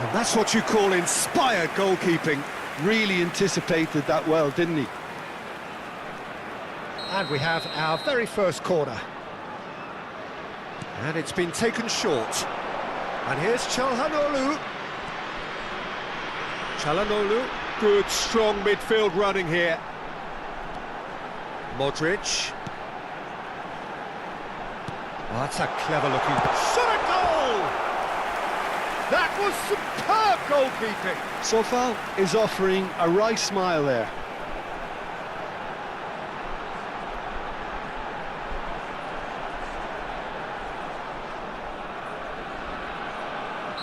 Speaker 1: And that's what you call inspired goalkeeping.
Speaker 2: Really anticipated that well, didn't he?
Speaker 1: And we have our very first corner. And it's been taken short. And here's Çalhanoğlu. Çalhanoğlu, good, strong midfield running here. Modric. Oh, that's a clever-looking shot at goal! That was superb goalkeeping.
Speaker 2: Sofal is offering a right smile there.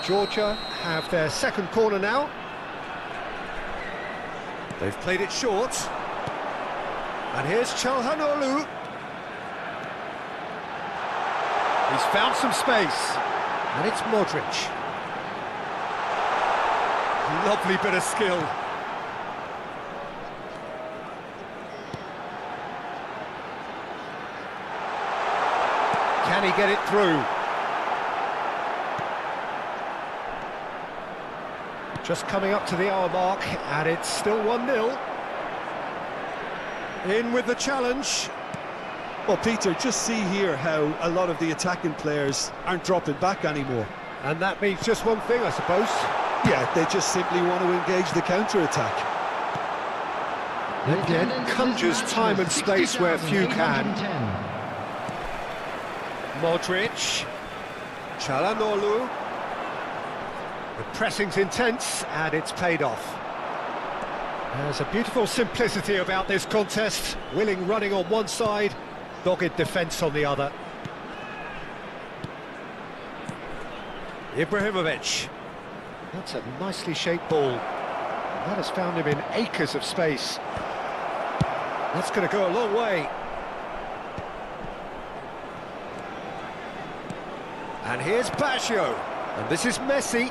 Speaker 1: Georgia have their second corner now. They've played it short. And here's Çalhanoğlu. He's found some space. And it's Modric. Lovely bit of skill. Can he get it through? Just coming up to the hour mark, and it's still 1-0. In with the challenge.
Speaker 2: Well, Peter, just see here how a lot of the attacking players aren't dropping back anymore.
Speaker 1: And that means just one thing, I suppose.
Speaker 2: Yeah, they just simply want to engage the counter-attack.
Speaker 1: Again, conjures time and space where few can. Modric. Çalhanoğlu. The pressing's intense, and it's paid off. There's a beautiful simplicity about this contest. Willing running on one side, dogged defence on the other. Ibrahimovic. That's a nicely shaped ball. That has found him in acres of space. That's going to go a long way. And here's Baggio. And this is Messi.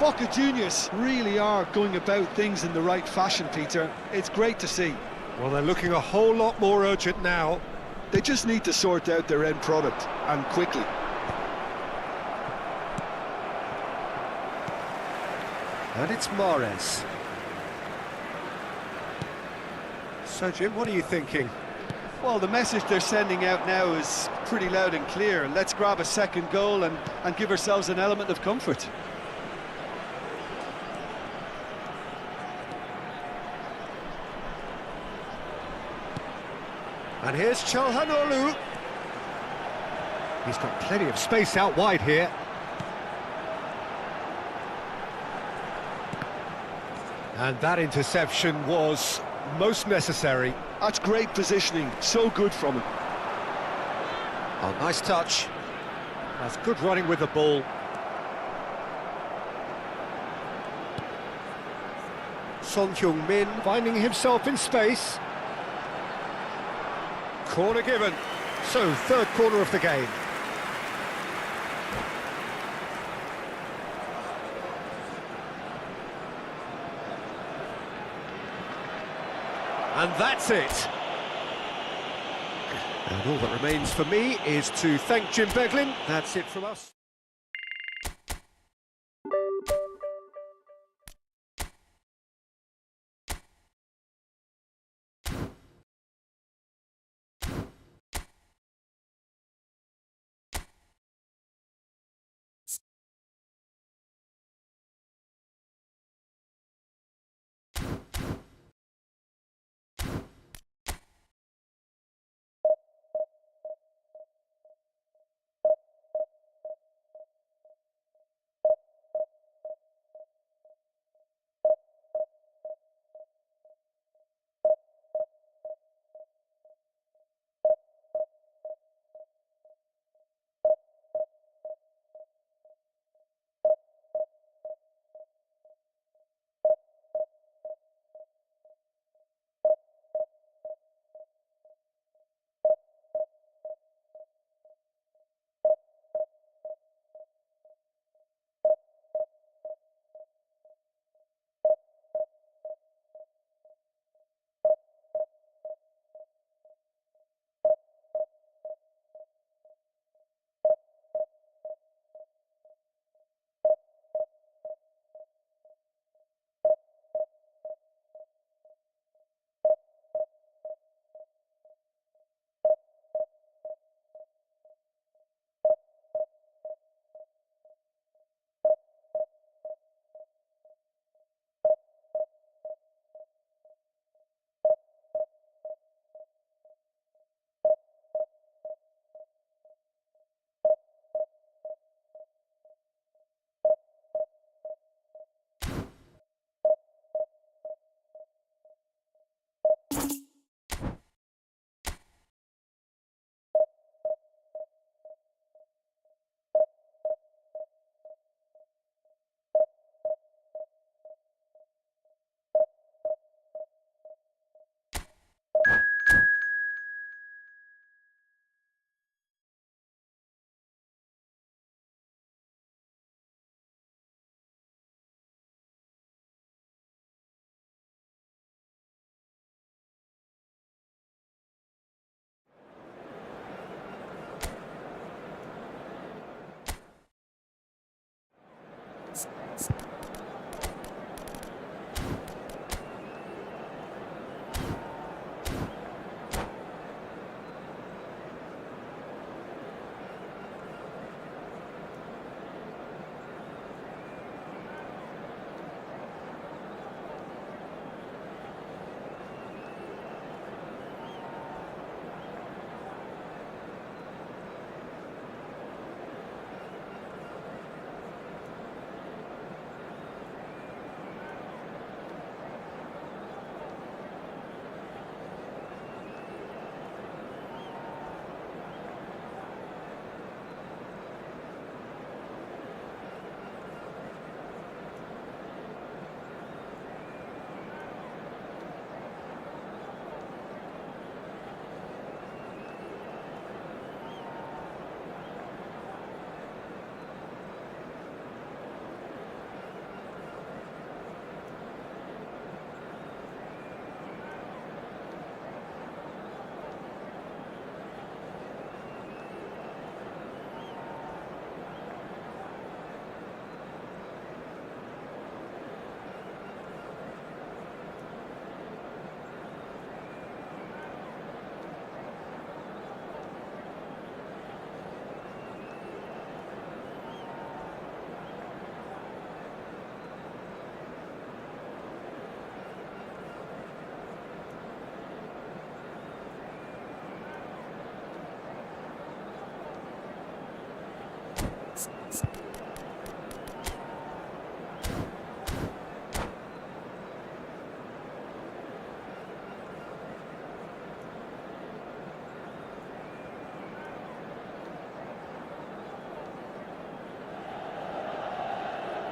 Speaker 2: Boca Juniors really are going about things in the right fashion, Peter. It's great to see.
Speaker 1: Well, they're looking a whole lot more urgent now.
Speaker 2: They just need to sort out their end product, and quickly.
Speaker 1: And it's Mahrez. So, Jim, what are you thinking?
Speaker 2: Well, the message they're sending out now is pretty loud and clear. Let's grab a second goal and give ourselves an element of comfort.
Speaker 1: And here's Çalhanoğlu. He's got plenty of space out wide here. And that interception was most necessary.
Speaker 2: That's great positioning, so good from him.
Speaker 1: Oh, nice touch. That's good running with the ball. Son Heung-min finding himself in space. Corner given. So, third corner of the game. And that's it. And all that remains for me is to thank Jim Beglin. That's it from us.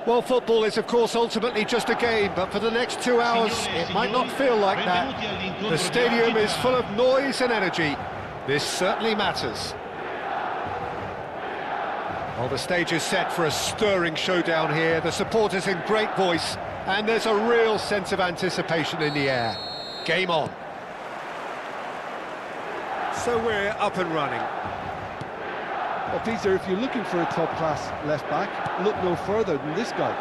Speaker 1: Well, football is, of course, ultimately just a game, but for the next 2 hours, it might not feel like that. The stadium is full of noise and energy. This certainly matters. Well, the stage is set for a stirring showdown here. The supporters in great voice, and there's a real sense of anticipation in the air. Game on. So we're up and running.
Speaker 2: Well, Peter, if you're looking for a top-class left-back, look no further than this guy.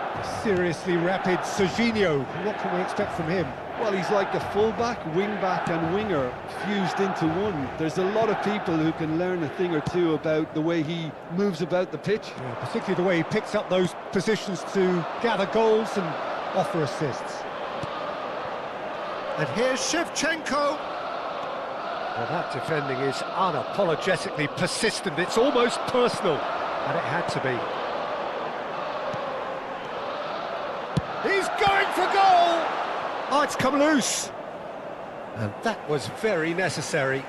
Speaker 1: Seriously rapid Serginho. What can we expect from him?
Speaker 2: Well, he's like a full-back, wing-back and winger fused into one. There's a lot of people who can learn a thing or two about the way he moves about the pitch.
Speaker 1: Yeah, particularly the way he picks up those positions to gather goals and offer assists. And here's Shevchenko. Well, that defending is unapologetically persistent. It's almost personal, and it had to be. He's going for goal! Oh, it's come loose. And that was very necessary.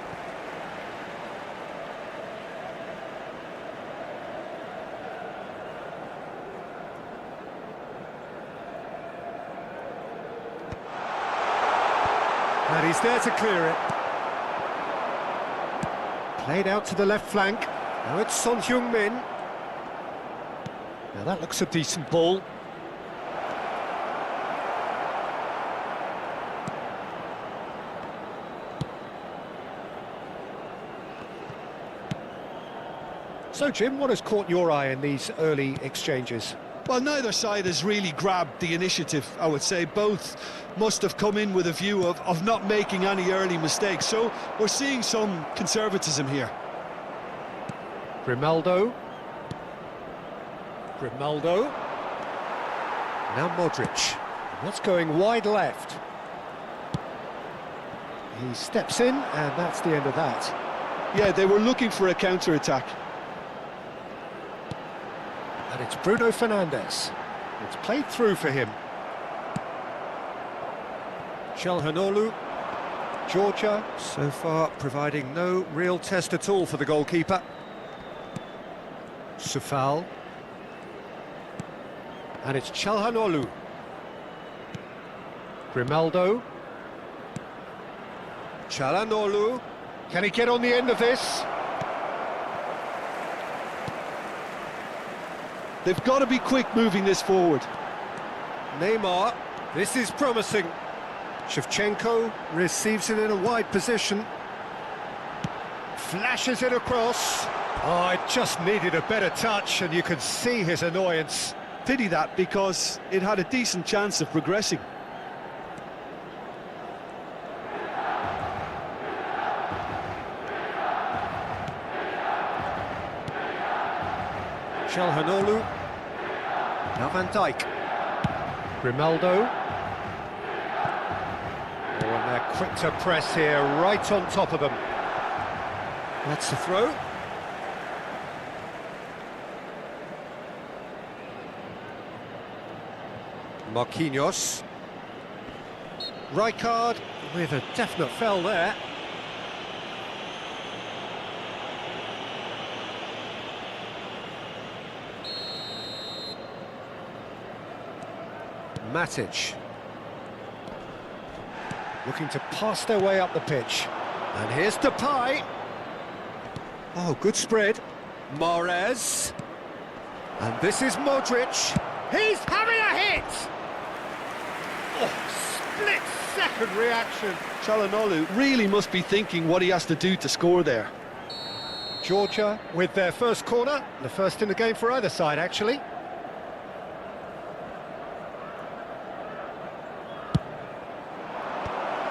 Speaker 1: And he's there to clear it. Played out to the left flank. Now it's Son Heung-min. Now that looks a decent ball. So, Jim, what has caught your eye in these early exchanges?
Speaker 2: Well, neither side has really grabbed the initiative, I would say. Both must have come in with a view of not making any early mistakes. So we're seeing some conservatism here.
Speaker 1: Grimaldo. Now Modric. That's going wide left. He steps in, and that's the end of that.
Speaker 2: Yeah, they were looking for a counter-attack.
Speaker 1: And it's Bruno Fernandes. It's played through for him. Çalhanoğlu. Georgia, so far providing no real test at all for the goalkeeper. Sufal. And it's Çalhanoğlu. Grimaldo. Çalhanoğlu. Can he get on the end of this?
Speaker 2: They've got to be quick moving this forward.
Speaker 1: Neymar, this is promising. Shevchenko receives it in a wide position. Flashes it across. Oh, it just needed a better touch, and you can see his annoyance.
Speaker 2: Pity that, because it had a decent chance of progressing.
Speaker 1: Çalhanoğlu. Now Van Dijk. Grimaldo. Oh, and they're quick to press here, right on top of them. That's the throw. Marquinhos. Rijkaard with a definite foul there. Matic. Looking to pass their way up the pitch. And here's Depay. Oh, good spread. Mahrez. And this is Modric. He's having a hit! Oh, split-second reaction.
Speaker 2: Çalhanoğlu really must be thinking what he has to do to score there.
Speaker 1: Georgia with their first corner. The first in the game for either side, actually.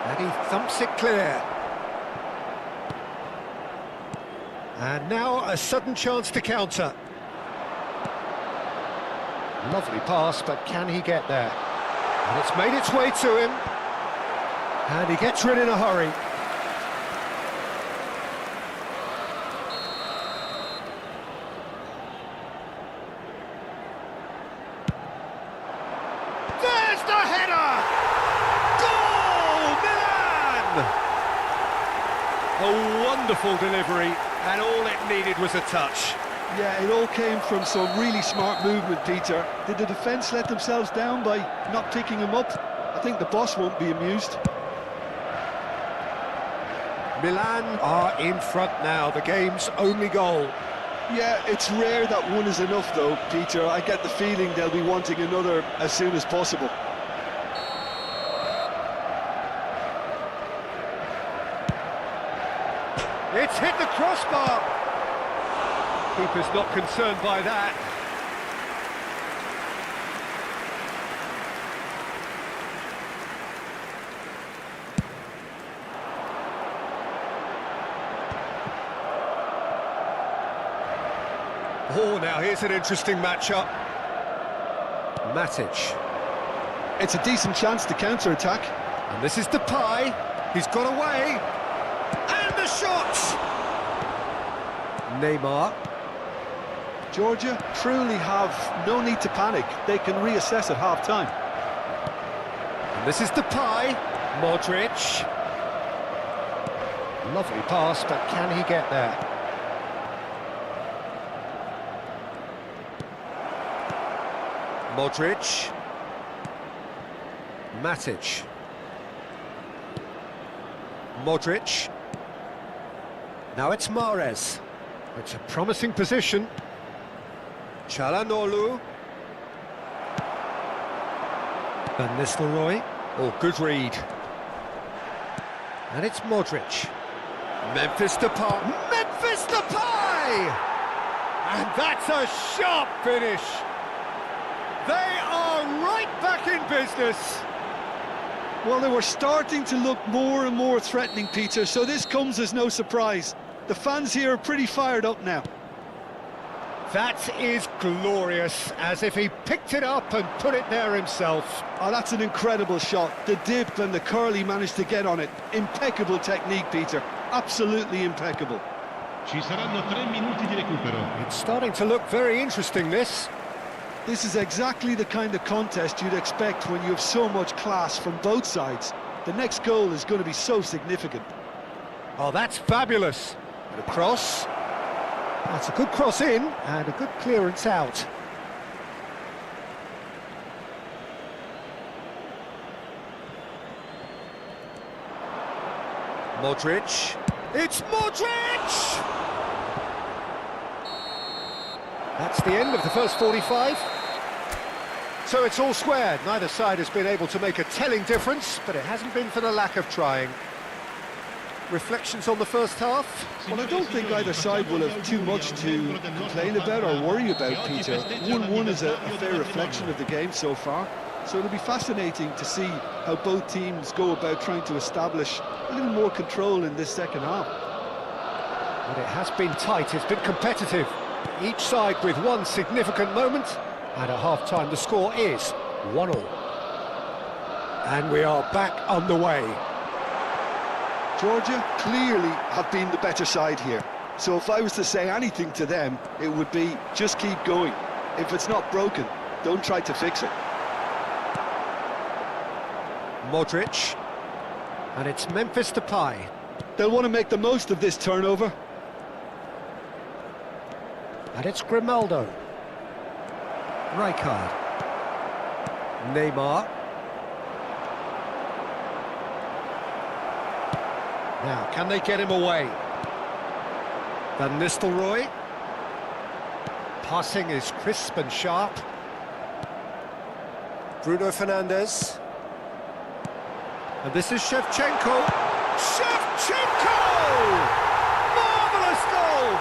Speaker 1: And he thumps it clear. And now a sudden chance to counter. Lovely pass, but can he get there? And it's made its way to him. And he gets rid in a hurry. Wonderful delivery, and all it needed was a touch.
Speaker 2: Yeah, it all came from some really smart movement, Peter. Did the defence let themselves down by not picking him up? I think the boss won't be amused.
Speaker 1: Milan are in front now, the game's only goal.
Speaker 2: Yeah, it's rare that one is enough though, Peter. I get the feeling they'll be wanting another as soon as possible.
Speaker 1: It's hit the crossbar. Keeper's not concerned by that. Oh, now here's an interesting matchup. Matic.
Speaker 2: It's a decent chance to counter-attack.
Speaker 1: And this is Depay. He's got away. And the shot! Neymar.
Speaker 2: Georgia truly have no need to panic. They can reassess at half-time.
Speaker 1: And this is Depay. Modric. Lovely pass, but can he get there? Modric. Matic. Modric. Now it's Mahrez. It's a promising position. Çalhanoğlu. Van Nistelrooy. Oh, good read. And it's Modric. Memphis Depay. Memphis Depay! And that's a sharp finish. They are right back in business.
Speaker 2: Well, they were starting to look more and more threatening, Peter, so this comes as no surprise. The fans here are pretty fired up now.
Speaker 1: That is glorious, as if he picked it up and put it there himself.
Speaker 2: Oh, that's an incredible shot. The dip and the curl he managed to get on it. Impeccable technique, Peter. Absolutely impeccable.
Speaker 3: Ci saranno 3 minuti di recupero.
Speaker 1: It's starting to look very interesting, this.
Speaker 2: This is exactly the kind of contest you'd expect when you have so much class from both sides. The next goal is going to be so significant.
Speaker 1: Oh, that's fabulous. And a cross. That's a good cross in, and a good clearance out. Modric. It's Modric! That's the end of the first 45. So it's all squared. Neither side has been able to make a telling difference, but it hasn't been for the lack of trying. Reflections on the first half?
Speaker 2: Well, I don't think either side will have too much to complain about or worry about, Peter. 1-1 is a fair reflection of the game so far. So it'll be fascinating to see how both teams go about trying to establish a little more control in this second half.
Speaker 1: But it has been tight, it's been competitive. Each side with one significant moment, and at half-time the score is 1-1. And we are back on the way.
Speaker 2: Georgia clearly have been the better side here. So if I was to say anything to them, it would be just keep going. If it's not broken, don't try to fix it.
Speaker 1: Modric. And it's Memphis Depay.
Speaker 2: They'll want to make the most of this turnover.
Speaker 1: And it's Grimaldo. Rijkaard. Neymar. Now, can they get him away? Van Nistelrooy. Passing is crisp and sharp. Bruno Fernandes. And this is Shevchenko. Shevchenko! Marvellous goal!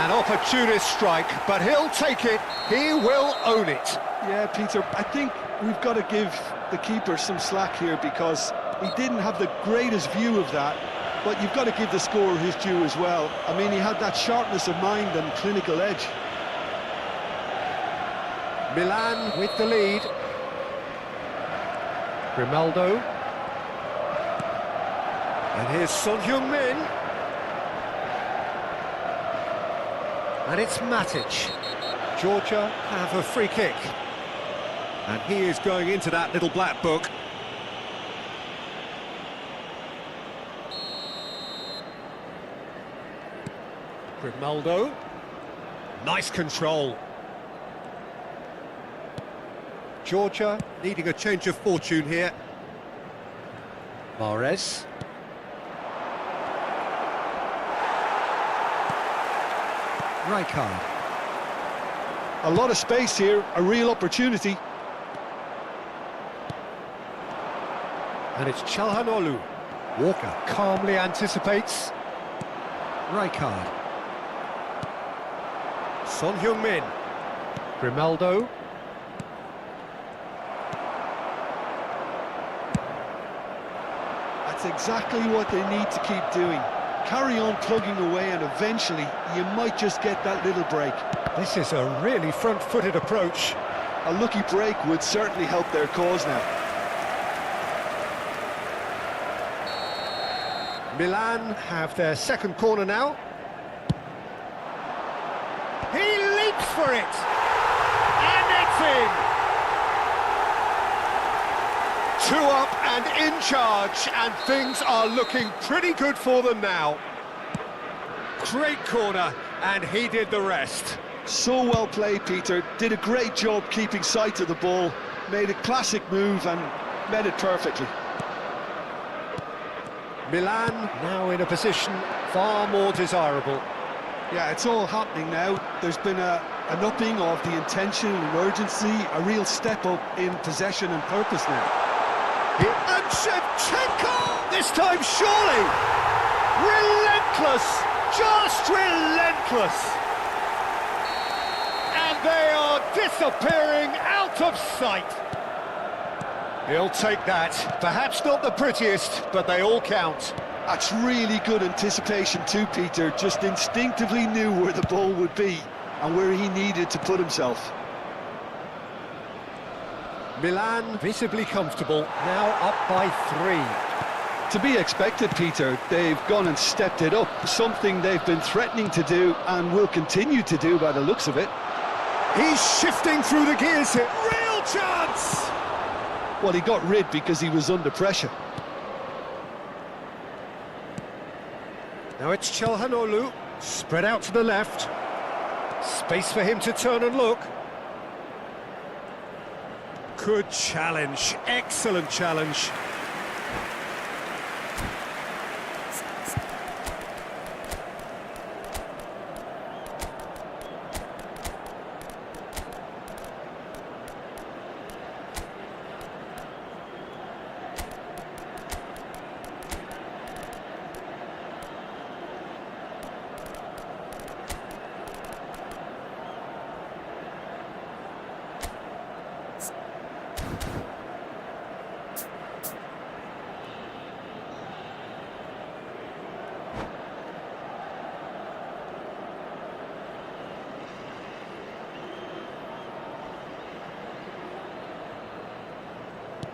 Speaker 1: An opportunist strike, but he'll take it. He will own it.
Speaker 2: Yeah, Peter, I think we've got to give the keeper some slack here because he didn't have the greatest view of that, but you've got to give the scorer his due as well. I mean, he had that sharpness of mind and clinical edge.
Speaker 1: Milan with the lead. Grimaldo. And here's Son Heung-min. And it's Matic. Georgia have a free kick. And he is going into that little black book. Grimaldo. Nice control. Georgia needing a change of fortune here. Mahrez. Rijkaard.
Speaker 2: A lot of space here, a real opportunity.
Speaker 1: And it's Çalhanoğlu. Walker calmly anticipates. Rijkaard. Son Heung-min. Grimaldo.
Speaker 2: That's exactly what they need to keep doing. Carry on plugging away and eventually you might just get that little break.
Speaker 1: This is a really front-footed approach.
Speaker 2: A lucky break would certainly help their cause now.
Speaker 1: Milan have their second corner now. He leaps for it! And it's in! 2 up and in charge, and things are looking pretty good for them now. Great corner, and he did the rest.
Speaker 2: So well played, Peter. Did a great job keeping sight of the ball. Made a classic move and met it perfectly.
Speaker 1: Milan now in a position far more desirable.
Speaker 2: Yeah, it's all happening now. There's been an upping of the intention and urgency, a real step up in possession and purpose now.
Speaker 1: And Shevchenko! This time, surely! Relentless! Just relentless! And they are disappearing out of sight. He'll take that. Perhaps not the prettiest, but they all count.
Speaker 2: That's really good anticipation too, Peter. Just instinctively knew where the ball would be and where he needed to put himself.
Speaker 1: Milan visibly comfortable, now up by 3.
Speaker 2: To be expected, Peter. They've gone and stepped it up, something they've been threatening to do and will continue to do by the looks of it.
Speaker 1: He's shifting through the gears here. Real chance!
Speaker 2: Well, he got rid because he was under pressure.
Speaker 1: Now it's Çalhanoğlu, spread out to the left. Space for him to turn and look. Good challenge, excellent challenge.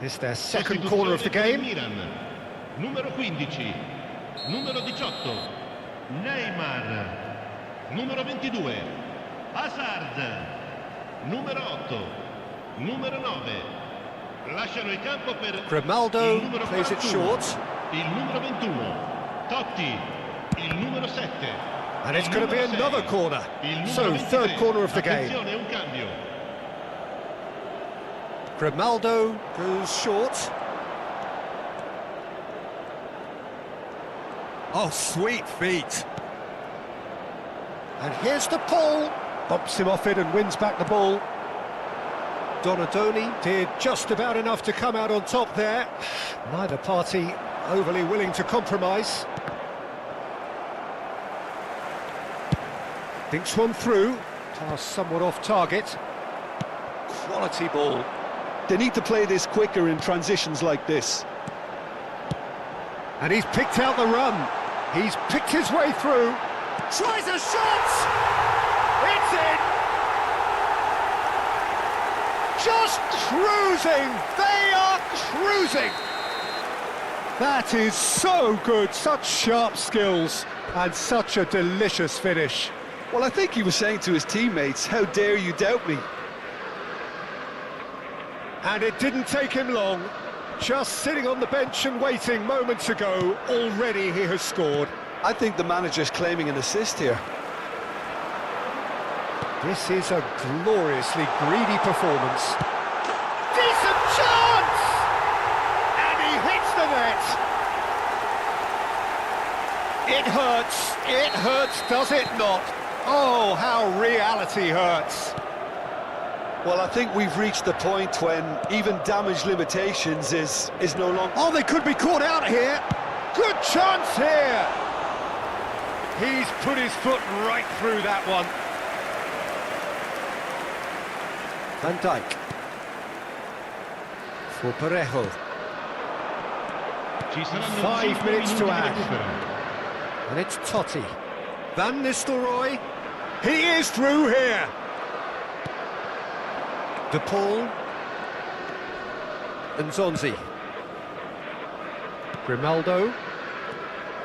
Speaker 1: It's their second corner of the game.
Speaker 3: Milan. Numero 15, numero 18, Neymar, numero 22, Hazard, numero 8, numero 9. Lasciano il campo per
Speaker 1: Grimaldo
Speaker 3: il numero
Speaker 1: plays it
Speaker 3: 41,
Speaker 1: short.
Speaker 3: il numero 21, Totti, il numero 7.
Speaker 1: And it's
Speaker 3: il
Speaker 1: going to be
Speaker 3: numero 6,
Speaker 1: another corner.
Speaker 3: il numero
Speaker 1: So,
Speaker 3: 23.
Speaker 1: third corner of the game.
Speaker 3: Attenzione, un cambio.
Speaker 1: Grimaldo goes short. Oh, sweet feet. And here's the pull. Bumps him off it and wins back the ball. Donadoni did just about enough to come out on top there. Neither party overly willing to compromise. Thinks one through. Pass somewhat off target. Quality ball.
Speaker 2: They need to play this quicker in transitions like this.
Speaker 1: And he's picked out the run. He's picked his way through. Tries a shot! It's in! Just cruising! They are cruising! That is so good. Such sharp skills and such a delicious finish.
Speaker 2: Well, I think he was saying to his teammates, how dare you doubt me?
Speaker 1: And it didn't take him long. Just sitting on the bench and waiting moments ago, already he has scored.
Speaker 2: I think the manager's claiming an assist here.
Speaker 1: This is a gloriously greedy performance. Decent chance! And he hits the net! It hurts, does it not? Oh, how reality hurts.
Speaker 2: Well, I think we've reached the point when even damage limitations is no longer...
Speaker 1: Oh, they could be caught out here. Good chance here. He's put his foot right through that one. Van Dijk. For Parejo. 5 minutes to add. And it's Totti. Van Nistelrooy. He is through here. De Paul. And Zonzi. Grimaldo.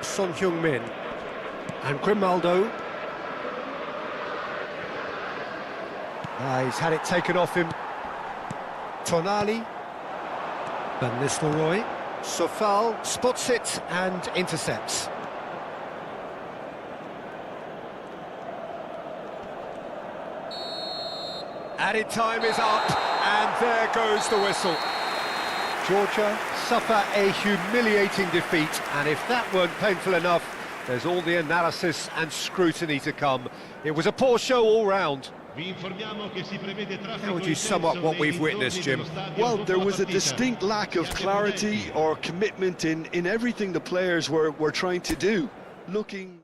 Speaker 1: Son Heung-min. And Grimaldo. He's had it taken off him. Tonali. Van Nistelrooy. Sofal spots it and intercepts. Added time is up, and there goes the whistle. Georgia suffer a humiliating defeat, and if that weren't painful enough, there's all the analysis and scrutiny to come. It was a poor show all round. How would you sum up what we've witnessed, Jim?
Speaker 2: Well, there was a distinct lack of clarity or commitment in everything the players were trying to do. Looking...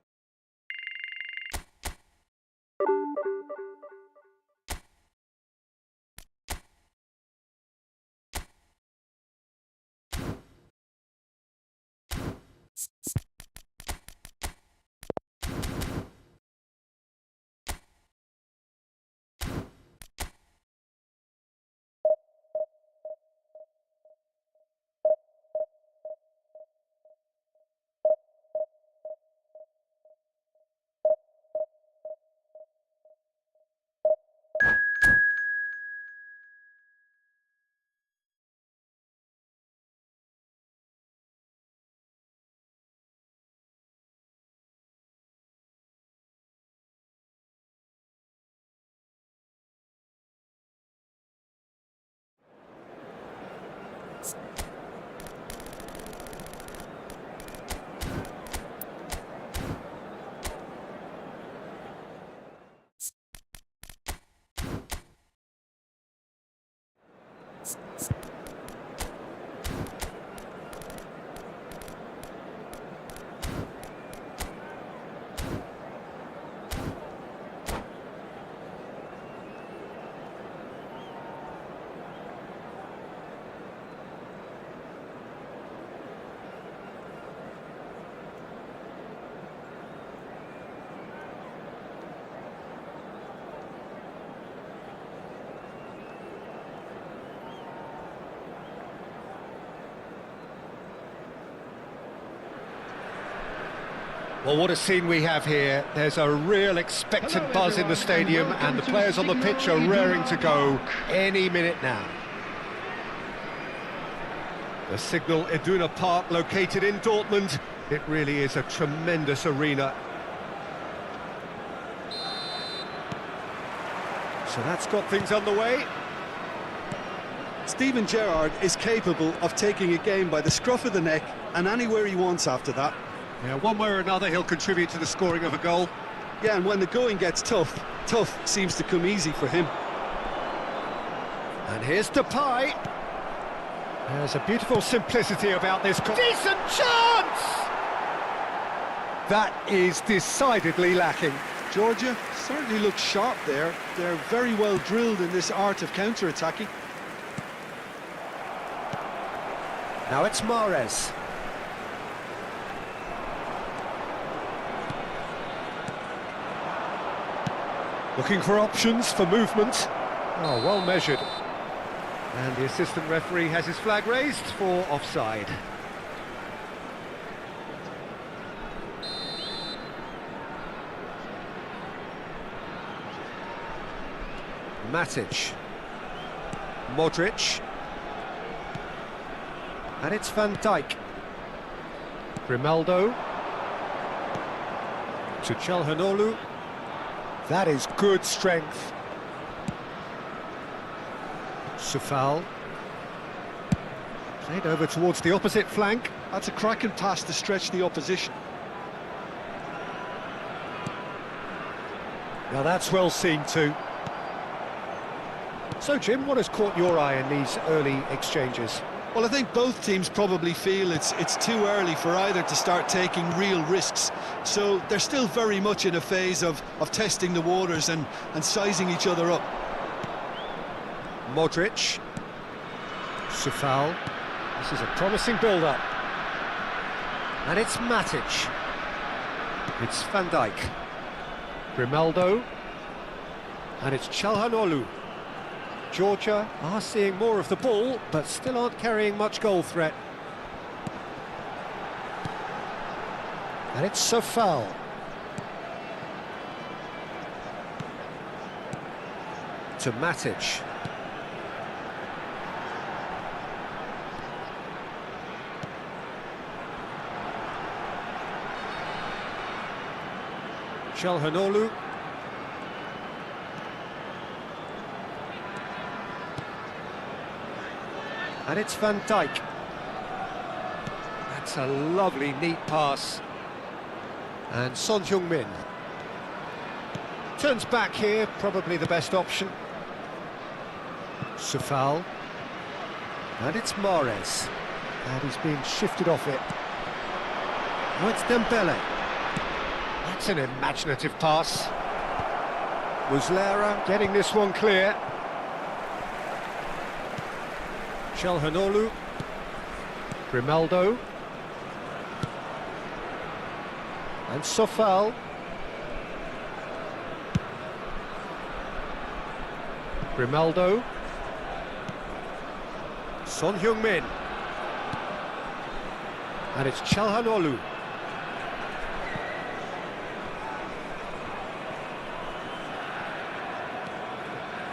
Speaker 1: Well, what a scene we have here. There's a real expectant buzz in the stadium, and the players on the pitch are raring to go any minute now. The Signal Iduna Park, located in Dortmund. It really is a tremendous arena. So that's got things underway.
Speaker 2: Steven Gerrard is capable of taking a game by the scruff of the neck and anywhere he wants after that.
Speaker 1: Yeah, one way or another, he'll contribute to the scoring of a goal.
Speaker 2: Yeah, and when the going gets tough seems to come easy for him.
Speaker 1: And here's Depay. There's a beautiful simplicity about this. Decent chance! That is decidedly lacking.
Speaker 2: Georgia certainly looks sharp there. They're very well drilled in this art of counter-attacking.
Speaker 1: Now it's Mahrez. Looking for options for movement. Oh, well measured. And the assistant referee has his flag raised for offside. Matic. Modric. And it's Van Dijk. Grimaldo. To Çalhanoğlu. That is good strength. Sufal. Played over towards the opposite flank.
Speaker 2: That's a cracking pass to stretch the opposition.
Speaker 1: Now that's well seen too. So Jim, what has caught your eye in these early exchanges?
Speaker 2: Well, I think both teams probably feel it's too early for either to start taking real risks. So they're still very much in a phase of testing the waters and sizing each other up.
Speaker 1: Modric. Sufal. This is a promising build-up. And it's Matic. It's Van Dijk. Grimaldo. And it's Çalhanoğlu. Georgia are seeing more of the ball, but still aren't carrying much goal threat. And it's Sufal. To Matic. Çalhanoğlu. And it's Van Dijk. That's a lovely, neat pass. And Son Heung-min. Turns back here, probably the best option. Sufal. And it's Mahrez. And he's being shifted off it. Now it's Dembele. That's an imaginative pass. Muslera getting this one clear. Çalhanoğlu. Grimaldo. And Sufal. Grimaldo. Son Heung-min. And it's Çalhanoğlu.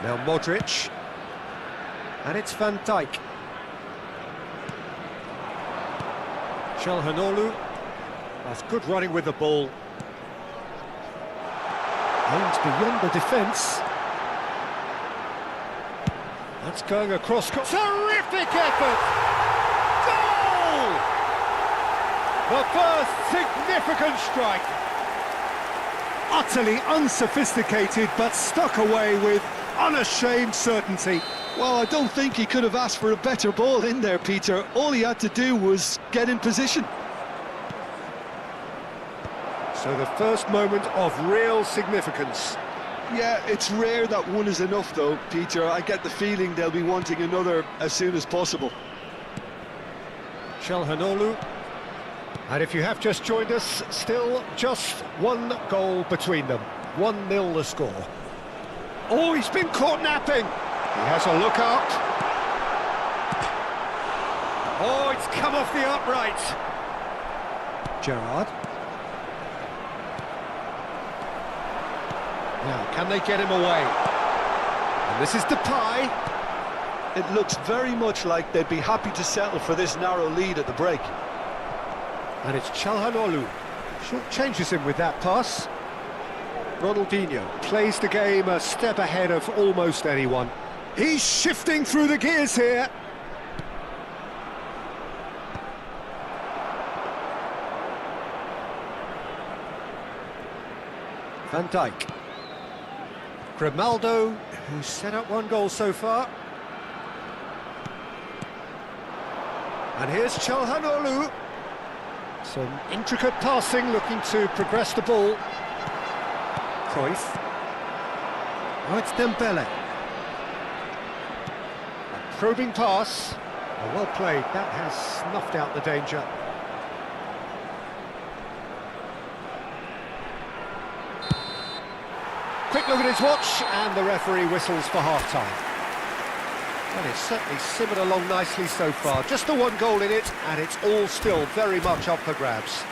Speaker 1: Now Modric. And it's Van Dijk. Çalhanoğlu. That's good running with the ball. Aims beyond the defence. That's going across. Terrific effort! Goal! The first significant strike. Utterly unsophisticated, but stuck away with unashamed certainty.
Speaker 2: Well, I don't think he could have asked for a better ball in there, Peter. All he had to do was get in position.
Speaker 1: So the first moment of real significance.
Speaker 2: Yeah, it's rare that one is enough, though, Peter. I get the feeling they'll be wanting another as soon as possible.
Speaker 1: Çalhanoğlu. And if you have just joined us, still just one goal between them. 1-0 the score. Oh, he's been caught napping. He has a look up. Oh, it's come off the upright. Gerrard. Now, can they get him away? And this is Depay.
Speaker 2: It looks very much like they'd be happy to settle for this narrow lead at the break.
Speaker 1: And it's Çalhanoğlu. Short changes him with that pass. Ronaldinho plays the game a step ahead of almost anyone. He's shifting through the gears here. Van Dijk. Grimaldo, who's set up one goal so far. And here's Çalhanoğlu. Some intricate passing, looking to progress the ball. Cruyff. Oh, it's Dembele. A probing pass. Oh, well played. That has snuffed out the danger. Quick look at his watch, and the referee whistles for half-time. Well, it's certainly simmered along nicely so far. Just the one goal in it, and it's all still very much up for grabs.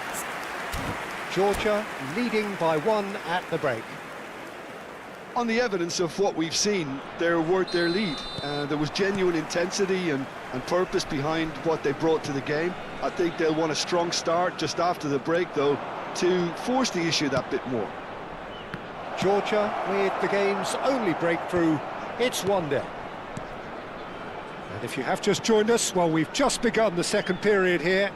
Speaker 1: Georgia leading by 1 at the break.
Speaker 2: On the evidence of what we've seen, they're worth their lead. There was genuine intensity and purpose behind what they brought to the game. I think they'll want a strong start just after the break, though, to force the issue that bit more.
Speaker 1: Georgia with the game's only breakthrough. It's 1-0. And if you have just joined us, well, we've just begun the second period here.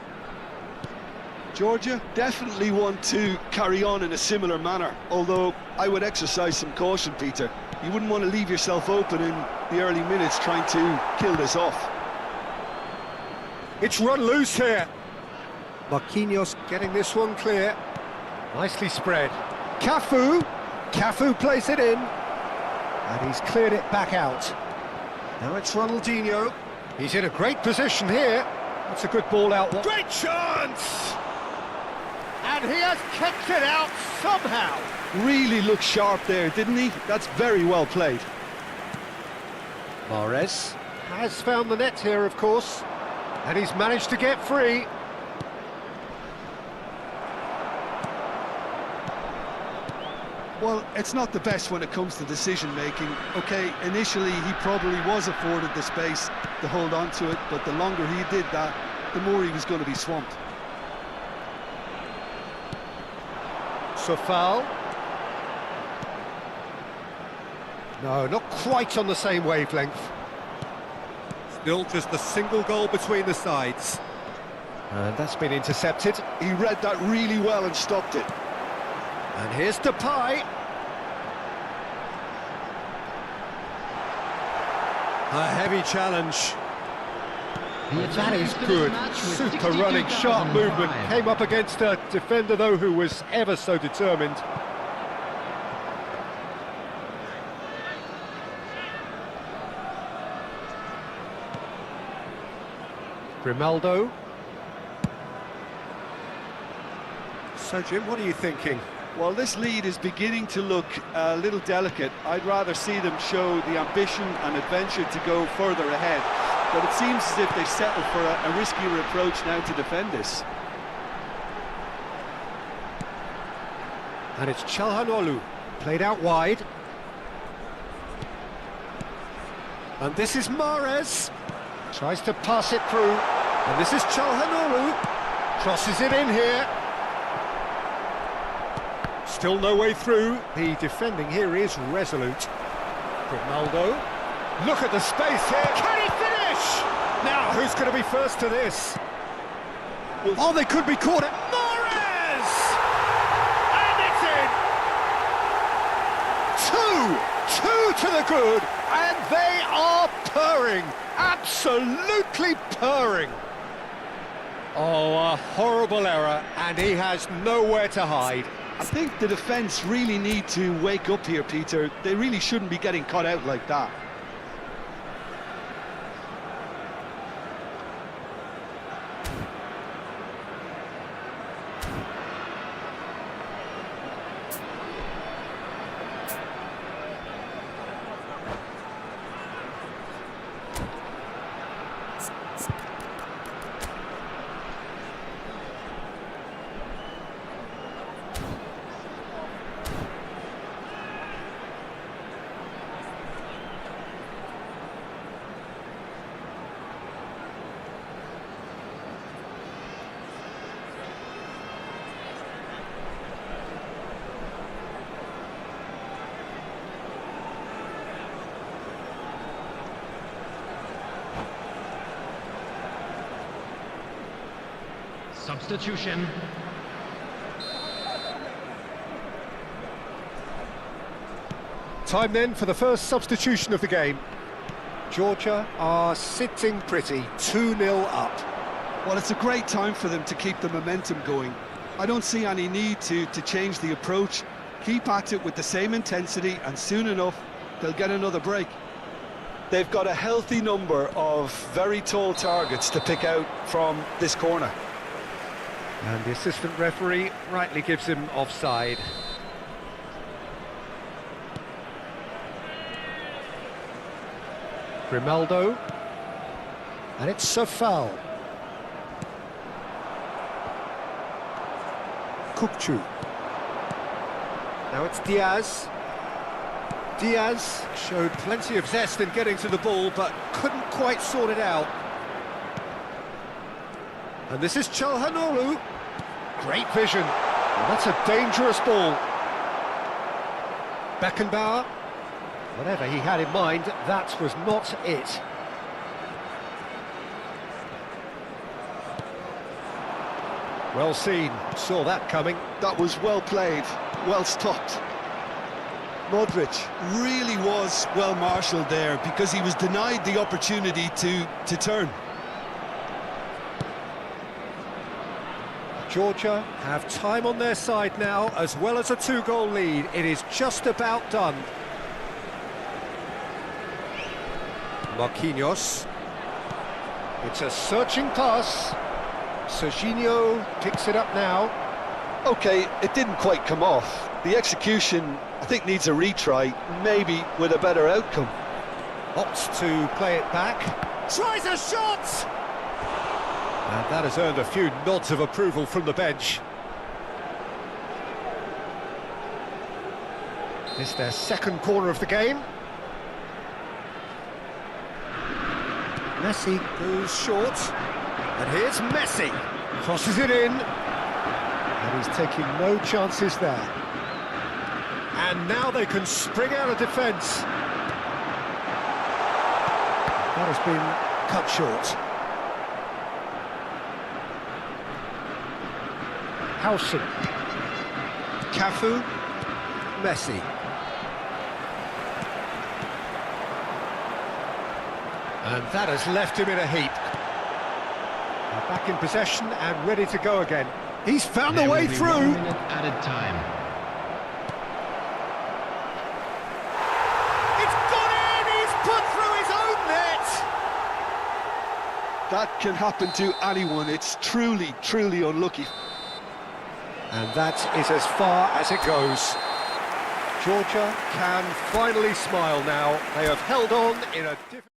Speaker 2: Georgia definitely want to carry on in a similar manner, although I would exercise some caution, Peter. You wouldn't want to leave yourself open in the early minutes trying to kill this off.
Speaker 1: It's run loose here. Marquinhos getting this one clear. Nicely spread. Cafu plays it in. And he's cleared it back out. Now it's Ronaldinho. He's in a great position here. That's a good ball out. Great chance! And he has kicked it out somehow.
Speaker 2: Really looked sharp there, didn't he? That's very well played.
Speaker 1: Mahrez has found the net here, of course. And he's managed to get free.
Speaker 2: Well, it's not the best when it comes to decision-making. OK, initially he probably was afforded the space to hold on to it, but the longer he did that, the more he was going to be swamped.
Speaker 1: So foul. No, not quite on the same wavelength. Still just a single goal between the sides. And that's been intercepted.
Speaker 2: He read that really well and stopped it.
Speaker 1: And here's Depay. A heavy challenge. That is good. Super running, sharp movement. Came up against a defender, though, who was ever so determined. Grimaldo. So, Jim, what are you thinking?
Speaker 2: Well, this lead is beginning to look a little delicate. I'd rather see them show the ambition and adventure to go further ahead. But it seems as if they settle for a riskier approach now to defend this.
Speaker 1: And it's Çalhanoğlu, played out wide. And this is Mahrez. Tries to pass it through. And this is Çalhanoğlu. Crosses it in here. Still no way through. The defending here is resolute. Grimaldo. Look at the space here. Can he finish? Now, who's going to be first to this? Oh, they could be caught at Mahrez! And it's in! Two to the good, and they are purring. Absolutely purring. Oh, a horrible error, and he has nowhere to hide.
Speaker 2: I think the defence really need to wake up here, Peter. They really shouldn't be getting caught out like that.
Speaker 4: Substitution.
Speaker 1: Time then for the first substitution of the game. Georgia are sitting pretty, 2-0 up.
Speaker 2: Well, it's a great time for them to keep the momentum going. I don't see any need to change the approach. Keep at it with the same intensity, and soon enough, they'll get another break. They've got a healthy number of very tall targets to pick out from this corner.
Speaker 1: And the assistant referee rightly gives him offside. Grimaldo. And it's a foul. Kukçu. Now it's Diaz. Diaz showed plenty of zest in getting to the ball, but couldn't quite sort it out. And this is Çalhanoğlu. Great vision. And that's a dangerous ball. Beckenbauer. Whatever he had in mind, that was not it. Well seen, saw that coming.
Speaker 2: That was well played, well stopped. Modric really was well marshalled there because he was denied the opportunity to turn.
Speaker 1: Georgia have time on their side now, as well as a two-goal lead. It is just about done. Marquinhos. It's a searching pass. Serginho picks it up now.
Speaker 2: Okay, it didn't quite come off. The execution, I think, needs a retry, maybe with a better outcome.
Speaker 1: Opts to play it back. Tries a shot! And that has earned a few nods of approval from the bench. This is their second corner of the game. Messi goes short. And here's Messi. Crosses it in. And he's taking no chances there. And now they can spring out of defence. That has been cut short. Howson. Cafu. Messi. And that has left him in a heap. They're back in possession and ready to go again. He's found the way through.
Speaker 4: 1 minute added time.
Speaker 1: It's gone in! He's put through his own net!
Speaker 2: That can happen to anyone. It's truly, truly unlucky.
Speaker 1: And that is as far as it goes. Georgia can finally smile now. They have held on in a different...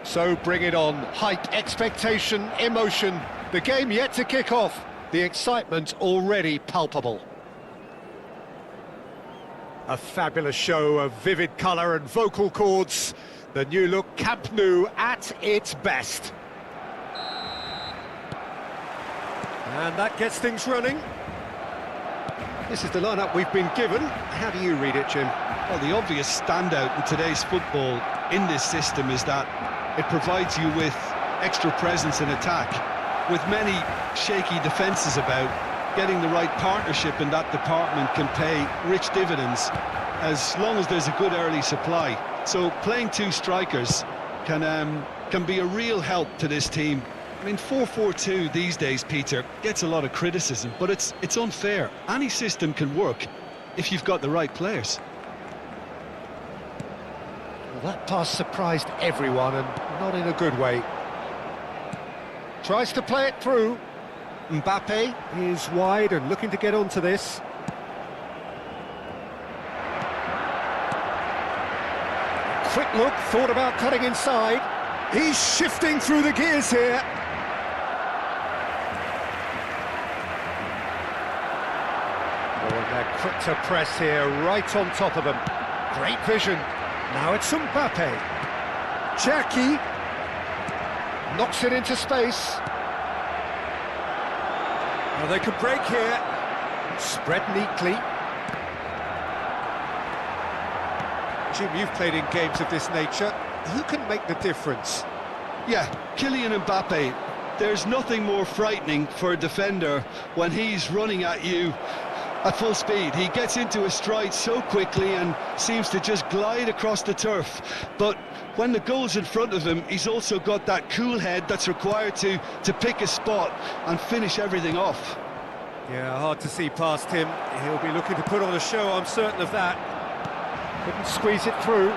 Speaker 1: So bring it on. Hype, expectation, emotion. The game yet to kick off. The excitement already palpable. A fabulous show of vivid colour and vocal cords. The new look Camp Nou at its best. And that gets things running. This is the lineup we've been given. How do you read it, Jim?
Speaker 2: Well, the obvious standout in today's football in this system is that it provides you with extra presence in attack. With many shaky defences about, getting the right partnership in that department can pay rich dividends as long as there's a good early supply. So playing two strikers can be a real help to this team. I mean, 4-4-2 these days, Peter, gets a lot of criticism, but it's unfair. Any system can work if you've got the right players.
Speaker 1: Well, that pass surprised everyone, and not in a good way. Tries to play it through. Mbappe is wide and looking to get onto this. Quick look, thought about cutting inside. He's shifting through the gears here. Oh, and they're quick to press here, right on top of them. Great vision. Now it's Mbappe. Jackie knocks it into space. Well, they could break here. Spread neatly. Jim, you've played in games of this nature. Who can make the difference?
Speaker 2: Yeah, Kylian Mbappe. There's nothing more frightening for a defender when he's running at you at full speed. He gets into a stride so quickly and seems to just glide across the turf. But when the goal's in front of him, he's also got that cool head that's required to pick a spot and finish everything off.
Speaker 1: Yeah, hard to see past him. He'll be looking to put on a show, I'm certain of that. Couldn't squeeze it through.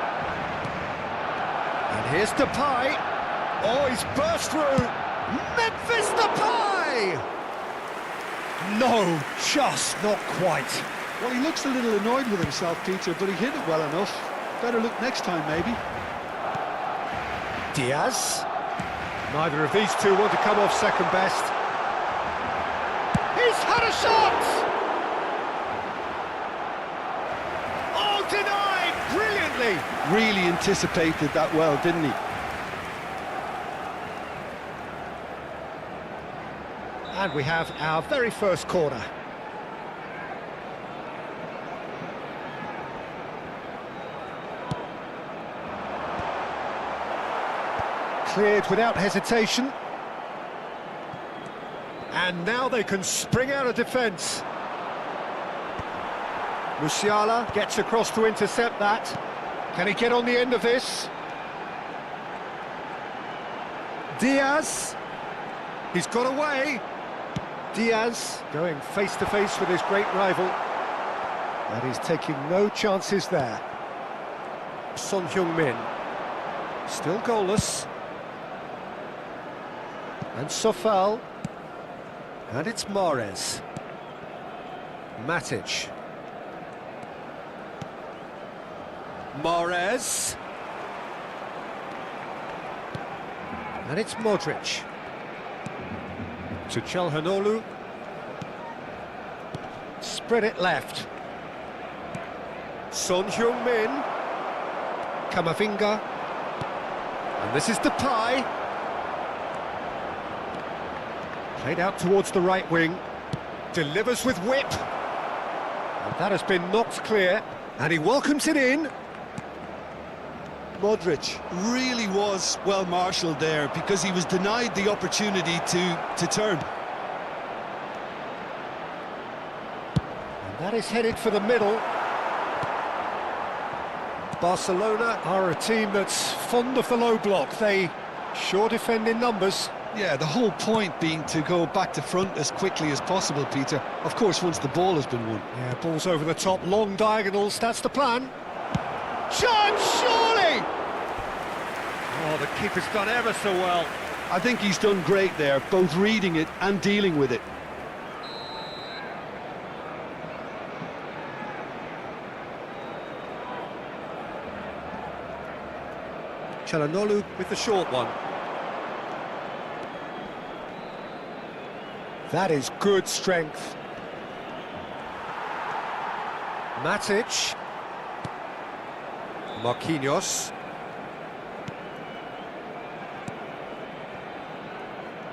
Speaker 1: And here's Depay. Oh, he's burst through. Memphis Depay! No, just not quite.
Speaker 2: Well, he looks a little annoyed with himself, Peter, but he hit it well enough. Better look next time, maybe.
Speaker 1: Diaz. Neither of these two want to come off second best. He's had a shot! Oh, denied! Brilliantly!
Speaker 2: Really anticipated that well, didn't he?
Speaker 1: And we have our very first corner. Cleared without hesitation. And now they can spring out of defence. Musiala gets across to intercept that. Can he get on the end of this? Diaz. He's got away. Diaz going face-to-face with his great rival. And he's taking no chances there. Son Heung-min. Still goalless. And Sofal. And it's Mahrez. Matic. Mahrez. And it's Modric. To Çalhanoğlu. Spread it left. Son Heung-min. Camavinga. And this is Depay. Played out towards the right wing. Delivers with whip. And that has been knocked clear. And he welcomes it in.
Speaker 2: Modric really was well marshalled there because he was denied the opportunity to turn.
Speaker 1: And that is headed for the middle. Barcelona are a team that's fond of the low block. They sure defend in numbers.
Speaker 2: Yeah, the whole point being to go back to front as quickly as possible, Peter. Of course, once the ball has been won.
Speaker 1: Yeah, ball's over the top, long diagonals, that's the plan. Chance, surely! Oh, the keeper's done ever so well.
Speaker 2: I think he's done great there, both reading it and dealing with it.
Speaker 1: Çalhanoğlu with the short one. That is good strength. Matic. Marquinhos.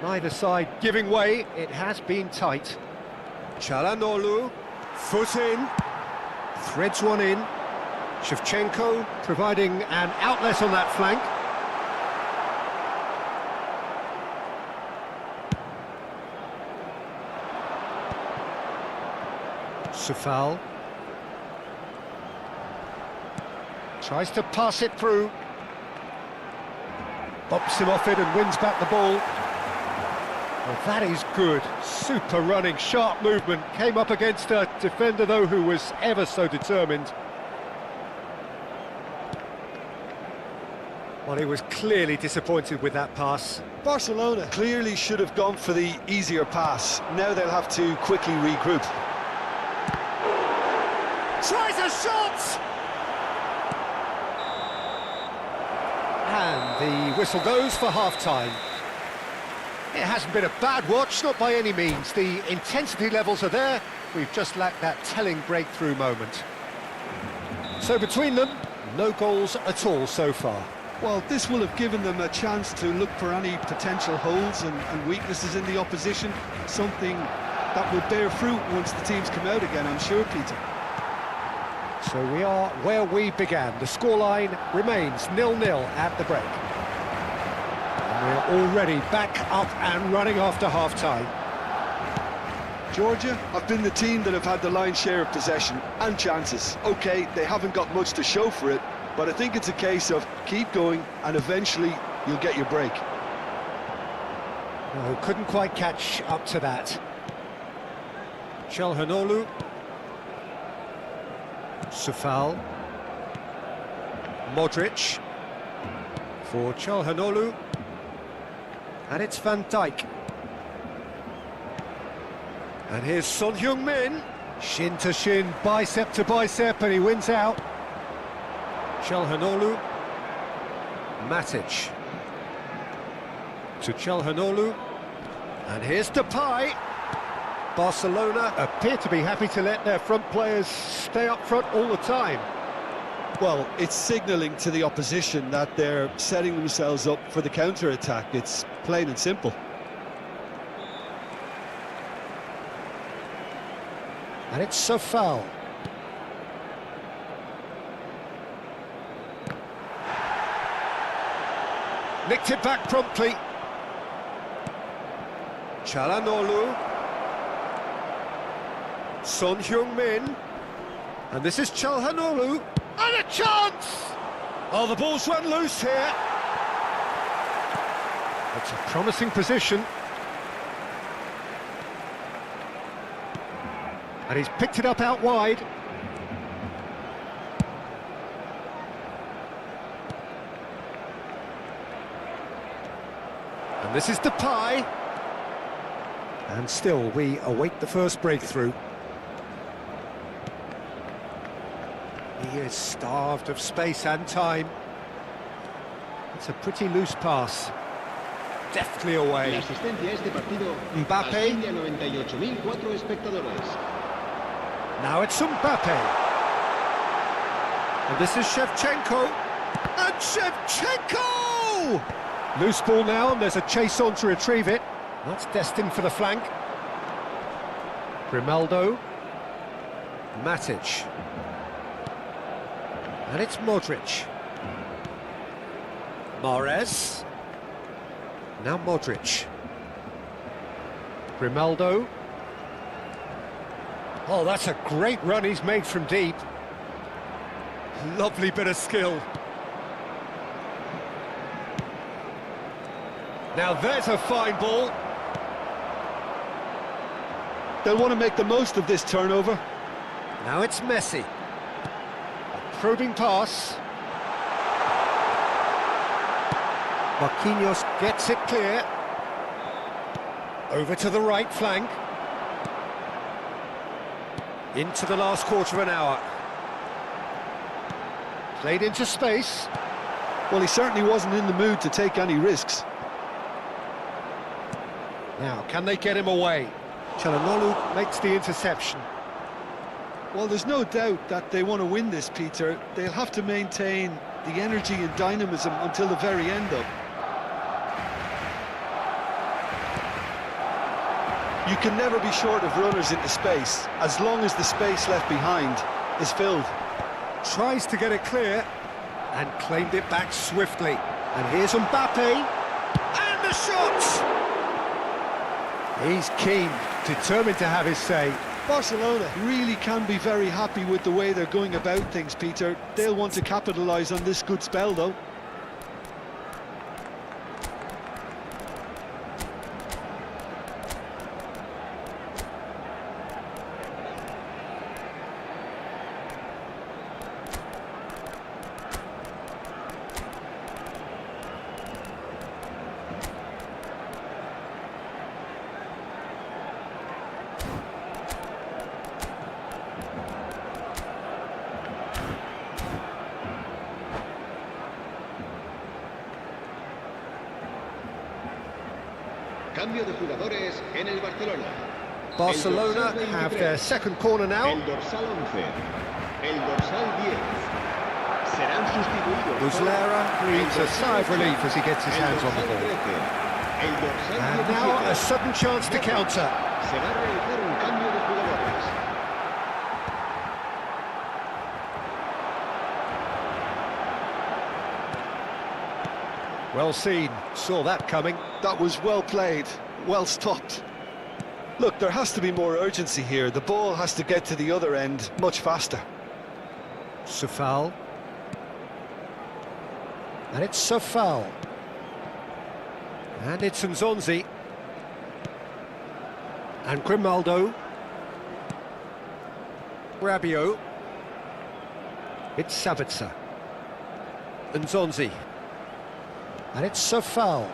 Speaker 1: Neither side giving way, it has been tight. Çalhanoğlu, foot in, threads one in. Shevchenko providing an outlet on that flank. Sufal tries to pass it through, bops him off it and wins back the ball. Well, that is good, super running, sharp movement, came up against a defender though who was ever so determined. Well, he was clearly disappointed with that pass.
Speaker 2: Barcelona clearly should have gone for the easier pass. Now they'll have to quickly regroup.
Speaker 1: Tries a shot! And the whistle goes for half-time. It hasn't been a bad watch, not by any means. The intensity levels are there. We've just lacked that telling breakthrough moment. So between them, no goals at all so far.
Speaker 2: Well, this will have given them a chance to look for any potential holes and weaknesses in the opposition. Something that will bear fruit once the teams come out again, I'm sure, Peter.
Speaker 1: So we are where we began. The scoreline remains 0-0 at the break. And we're already back up and running after half-time.
Speaker 2: Georgia have been the team that have had the lion's share of possession and chances. OK, they haven't got much to show for it, but I think it's a case of keep going and eventually you'll get your break.
Speaker 1: No, couldn't quite catch up to that. Çalhanoğlu. Sufal. Modric. For Çalhanoğlu. And it's Van Dijk. And here's Son Heung-min. Shin to shin, bicep to bicep, and he wins out. Çalhanoğlu. Matic. To Çalhanoğlu. And here's Depay. Barcelona appear to be happy to let their front players stay up front all the time.
Speaker 2: Well, it's signalling to the opposition that they're setting themselves up for the counter-attack. It's plain and simple.
Speaker 1: And it's so foul. Nicked it back promptly. Çalhanoğlu. Son Heung-min. And this is Çalhanoğlu. And a chance! Oh, the ball's run loose here. It's a promising position. And he's picked it up out wide. And this is Depay. And still, we await the first breakthrough. He is starved of space and time. It's a pretty loose pass. Deftly away. Mbappe. Now it's Mbappe. And this is Shevchenko. And Shevchenko! Loose ball now, and there's a chase on to retrieve it. That's destined for the flank. Grimaldo. Matic. And it's Modric. Mahrez. Now Modric. Grimaldo. Oh, that's a great run he's made from deep. Lovely bit of skill. Now there's a fine ball.
Speaker 2: They'll want to make the most of this turnover.
Speaker 1: Now it's Messi. Probing pass. Marquinhos gets it clear. Over to the right flank. Into the last quarter of an hour. Played into space.
Speaker 2: Well, he certainly wasn't in the mood to take any risks.
Speaker 1: Now, can they get him away? Çalhanoğlu makes the interception.
Speaker 2: Well, there's no doubt that they want to win this, Peter. They'll have to maintain the energy and dynamism until the very end, though. You can never be short of runners into space, as long as the space left behind is filled.
Speaker 1: Tries to get it clear, and claimed it back swiftly. And here's Mbappe, and the shot! He's keen, determined to have his say.
Speaker 2: Barcelona really can be very happy with the way they're going about things, Peter. They'll want to capitalise on this good spell, though.
Speaker 3: Cambio de jugadores en el Barcelona.
Speaker 1: Barcelona have their second corner now.
Speaker 3: El dorsal 11. El dorsal 10. Serán sustituidos.
Speaker 1: Muslera breathes a sigh of relief as he gets his hands on the ball.
Speaker 3: El dorsal
Speaker 1: And
Speaker 3: 17.
Speaker 1: now a sudden chance to counter.
Speaker 3: Se va a realizar un cambio de jugadores.
Speaker 1: Well seen, saw that coming.
Speaker 2: That was well played, well stopped. Look, there has to be more urgency here. The ball has to get to the other end much faster.
Speaker 1: Safal. And it's Safal. And it's Nzonzi. And Grimaldo. Rabiot. It's Sabitzer. Nzonzi. And it's Safal.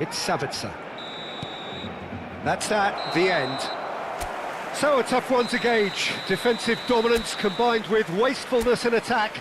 Speaker 1: It's Sabitzer. That's that, the end. So a tough one to gauge. Defensive dominance combined with wastefulness in attack.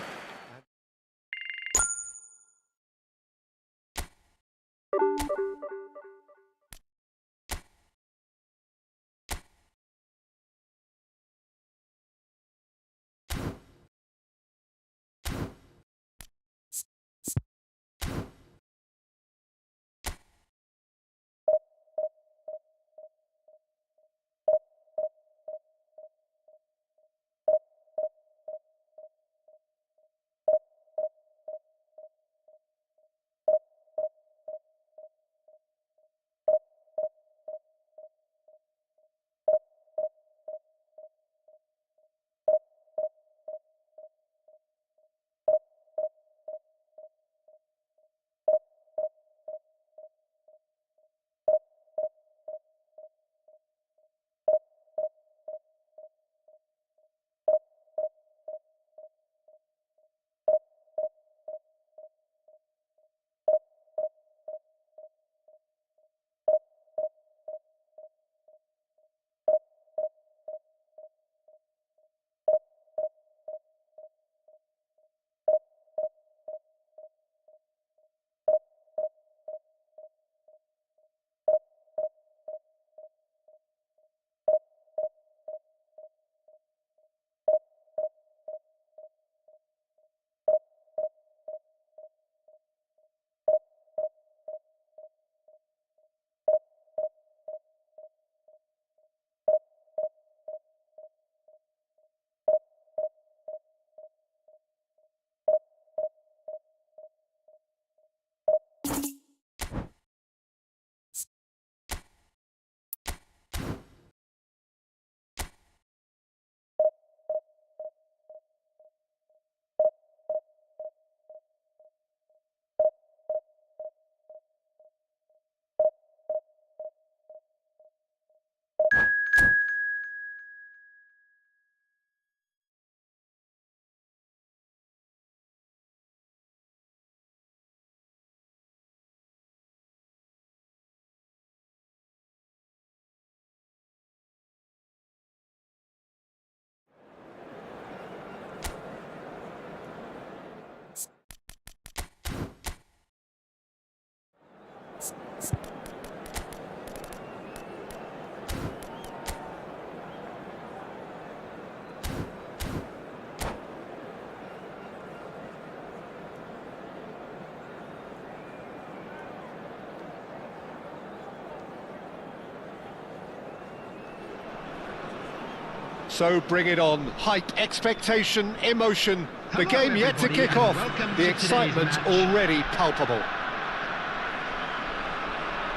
Speaker 1: So bring it on. Hype, expectation, emotion. The
Speaker 4: Hello,
Speaker 1: game yet to
Speaker 4: everybody,
Speaker 1: kick
Speaker 4: and
Speaker 1: off.
Speaker 4: welcome
Speaker 1: The
Speaker 4: to
Speaker 1: excitement
Speaker 4: today's match.
Speaker 1: already palpable.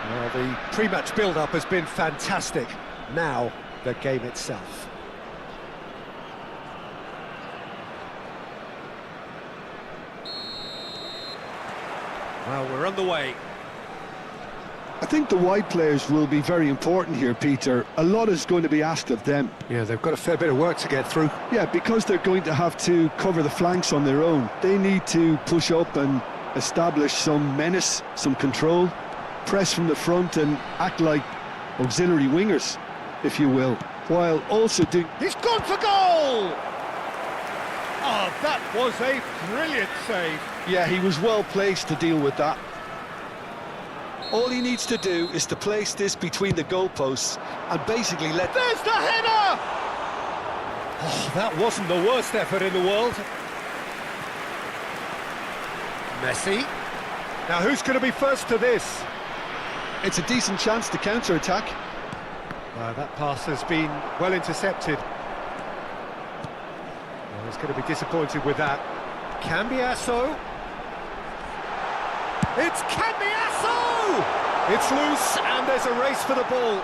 Speaker 1: Well, the pre-match build-up has been fantastic. Now, the game itself. Well, we're underway.
Speaker 2: I think the wide players will be very important here, Peter. A lot is going to be asked of them.
Speaker 1: Yeah, they've got a fair bit of work to get through.
Speaker 2: Yeah, because they're going to have to cover the flanks on their own. They need to push up and establish some menace, some control, press from the front and act like auxiliary wingers, if you will, while also doing...
Speaker 1: He's gone for goal! Oh, that was a brilliant save.
Speaker 2: Yeah, he was well placed to deal with that. All he needs to do is to place this between the goalposts and basically let...
Speaker 1: There's the header! Oh, that wasn't the worst effort in the world. Messi. Now, who's going to be first to this?
Speaker 2: It's a decent chance to counter-attack.
Speaker 1: That pass has been well intercepted. Well, he's going to be disappointed with that. Cambiasso. It's Cambiasso! It's loose, and there's a race for the ball.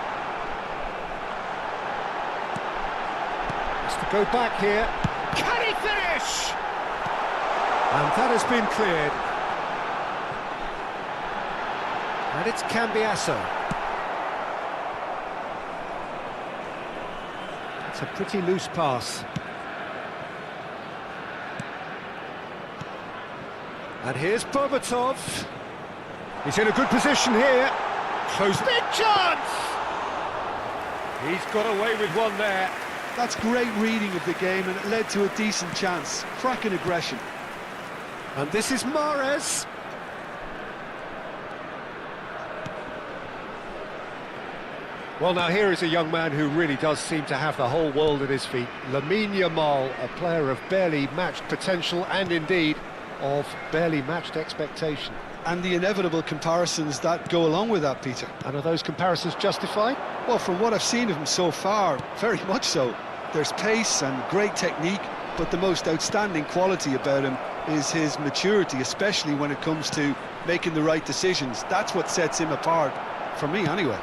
Speaker 1: Has to go back here. Can he finish? And that has been cleared. And it's Cambiasso. It's a pretty loose pass. And here's Berbatov. He's in a good position here. Close. Big chance! He's got away with one there.
Speaker 2: That's great reading of the game, and it led to a decent chance. Cracking aggression.
Speaker 1: And this is Mahrez. Well, now here is a young man who really does seem to have the whole world at his feet. Lamine Yamal, a player of barely matched potential and indeed of barely matched expectation.
Speaker 2: And the inevitable comparisons that go along with that, Peter.
Speaker 1: And are those comparisons justified?
Speaker 2: Well, from what I've seen of him so far, very much so. There's pace and great technique, but the most outstanding quality about him is his maturity, especially when it comes to making the right decisions. That's what sets him apart, for me anyway.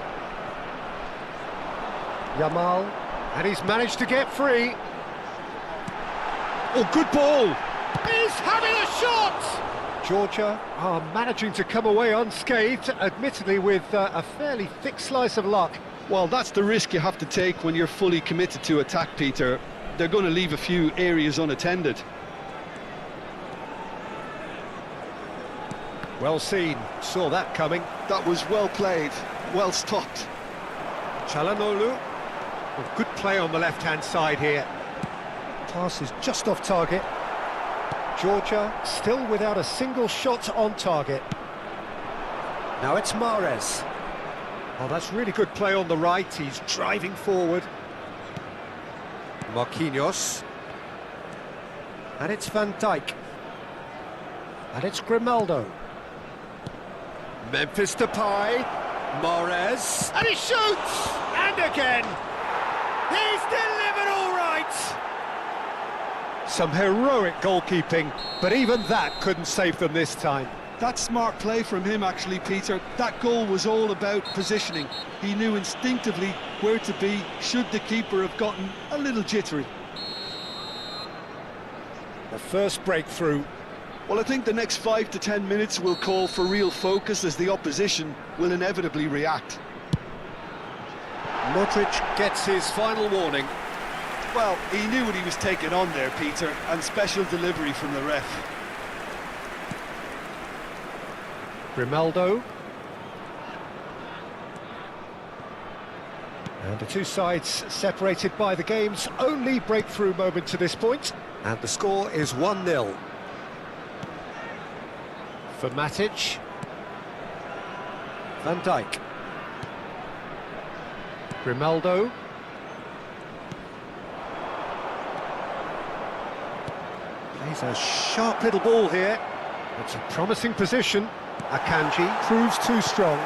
Speaker 1: Yamal, and he's managed to get free. Oh, good ball! He's having a shot! Georgia are managing to come away unscathed, admittedly with a fairly thick slice of luck.
Speaker 2: Well, that's the risk you have to take when you're fully committed to attack, Peter. They're going to leave a few areas unattended.
Speaker 1: Well seen, saw that coming.
Speaker 2: That was well played, well stopped.
Speaker 1: Çalhanoğlu. Well, good play on the left-hand side here. Pass is just off target. Georgia still without a single shot on target. Now it's Mahrez. Oh, that's really good play on the right. He's driving forward. Marquinhos. And it's Van Dijk. And it's Grimaldo. Memphis Depay. Mahrez. And he shoots! And again! He's delivered all right! Some heroic goalkeeping, but even that couldn't save them this time.
Speaker 2: That's smart play from him, actually, Peter. That goal was all about positioning. He knew instinctively where to be should the keeper have gotten a little jittery.
Speaker 1: The first breakthrough.
Speaker 2: Well, I think the next 5 to 10 minutes will call for real focus as the opposition will inevitably react.
Speaker 1: Modric gets his final warning.
Speaker 2: Well, he knew what he was taking on there, Peter, and special delivery from the ref.
Speaker 1: Grimaldo. And the two sides separated by the game's only breakthrough moment to this point. And the score is 1-0. For Matic. Van Dijk. Grimaldo. Plays a sharp little ball here. It's a promising position. Akanji proves too strong.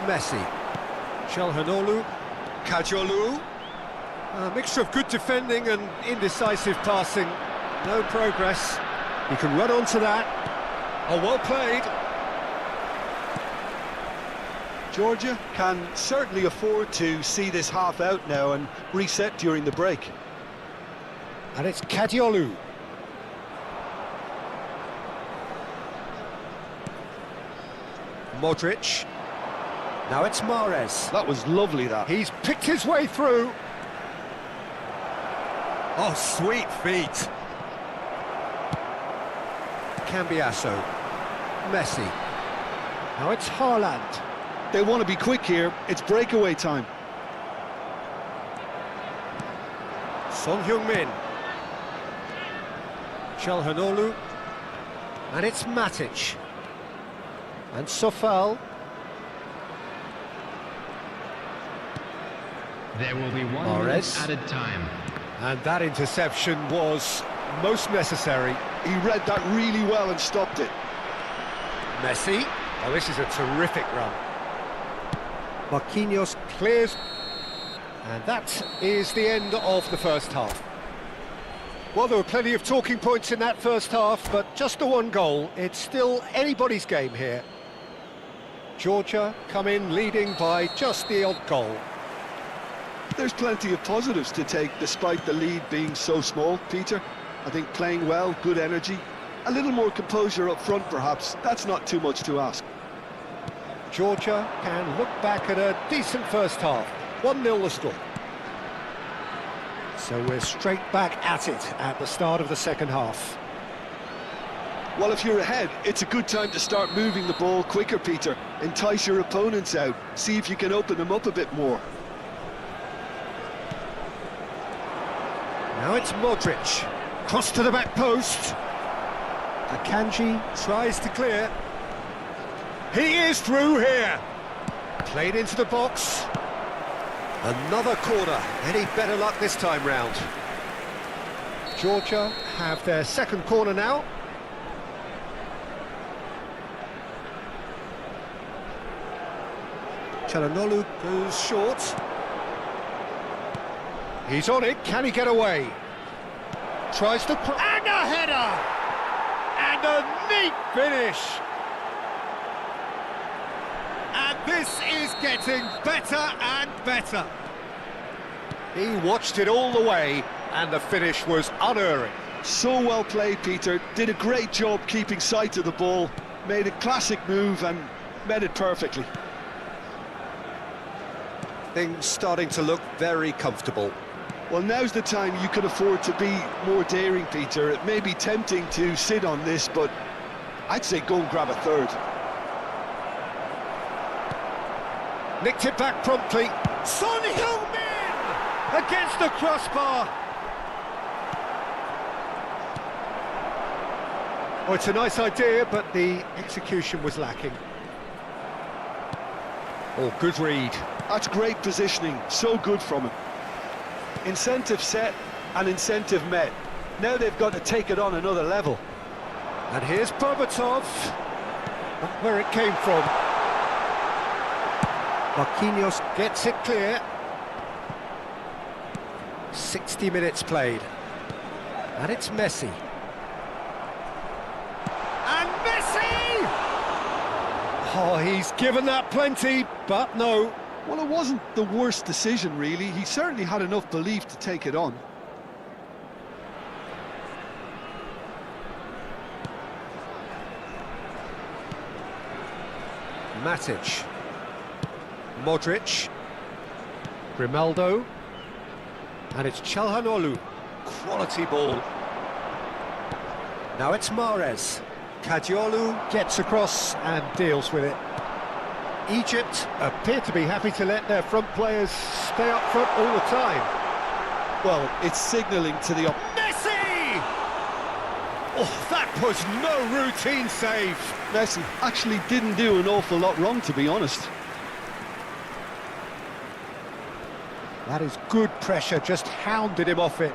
Speaker 1: Messi. Çalhanoğlu. Kajolu. A mixture of good defending and indecisive passing. No progress. He can run onto that. Oh, well played.
Speaker 2: Georgia can certainly afford to see this half out now and reset during the break.
Speaker 1: And it's Kadiolu. Modric. Now it's Mahrez.
Speaker 2: That was lovely, that.
Speaker 1: He's picked his way through. Oh, sweet feet. Cambiasso. Messi. Now it's Haaland.
Speaker 2: They want to be quick here. It's breakaway time.
Speaker 1: Son Heung-min. Çalhanoğlu. And it's Matic. And Sofal.
Speaker 4: There will be 1 minute
Speaker 1: Mahrez.
Speaker 4: added time.
Speaker 1: And that interception was most necessary.
Speaker 2: He read that really well and stopped it.
Speaker 1: Messi. Oh, this is a terrific run. Marquinhos clears. And that is the end of the first half. Well, there were plenty of talking points in that first half, but just the one goal. It's still anybody's game here. Georgia come in leading by just the odd goal.
Speaker 2: There's plenty of positives to take despite the lead being so small, Peter. I think playing well, good energy, a little more composure up front perhaps. That's not too much to ask.
Speaker 1: Georgia can look back at a decent first half. 1-0 the score. So we're straight back at it at the start of the second half.
Speaker 2: Well, if you're ahead, it's a good time to start moving the ball quicker, Peter. Entice your opponents out, see if you can open them up a bit more.
Speaker 1: Now it's Modric. Cross to the back post. Akanji tries to clear. He is through here. Played into the box. Another corner. Any better luck this time round? Georgia have their second corner now. Çalhanoğlu goes short. He's on it. Can he get away? Tries to... And a header! And a neat finish! And this is getting better and better. He watched it all the way, and the finish was unerring.
Speaker 2: So well played, Peter. Did a great job keeping sight of the ball. Made a classic move and met it perfectly.
Speaker 1: Things starting to look very comfortable.
Speaker 2: Well, now's the time you can afford to be more daring, Peter. It may be tempting to sit on this, but I'd say go and grab a third.
Speaker 1: Nicked it back promptly. Son Heung-min against the crossbar. Oh, it's a nice idea, but the execution was lacking. Oh, good read.
Speaker 2: That's great positioning. So good from him. Incentive set and incentive met. Now they've got to take it on another level.
Speaker 1: And here's Berbatov. Not where it came from. Marquinhos gets it clear. 60 minutes played. And it's Messi. And Messi! Oh, he's given that plenty, but no.
Speaker 2: Well, it wasn't the worst decision, really. He certainly had enough belief to take it on.
Speaker 1: Matic. Modric. Grimaldo. And it's Çalhanoğlu. Quality ball. Now it's Mahrez. Kadiolu gets across and deals with it. Egypt appear to be happy to let their front players stay up front all the time.
Speaker 2: Well, it's signalling to the...
Speaker 1: Messi! Oh, that was no routine save.
Speaker 2: Messi actually didn't do an awful lot wrong, to be honest.
Speaker 1: That is good pressure, just hounded him off it.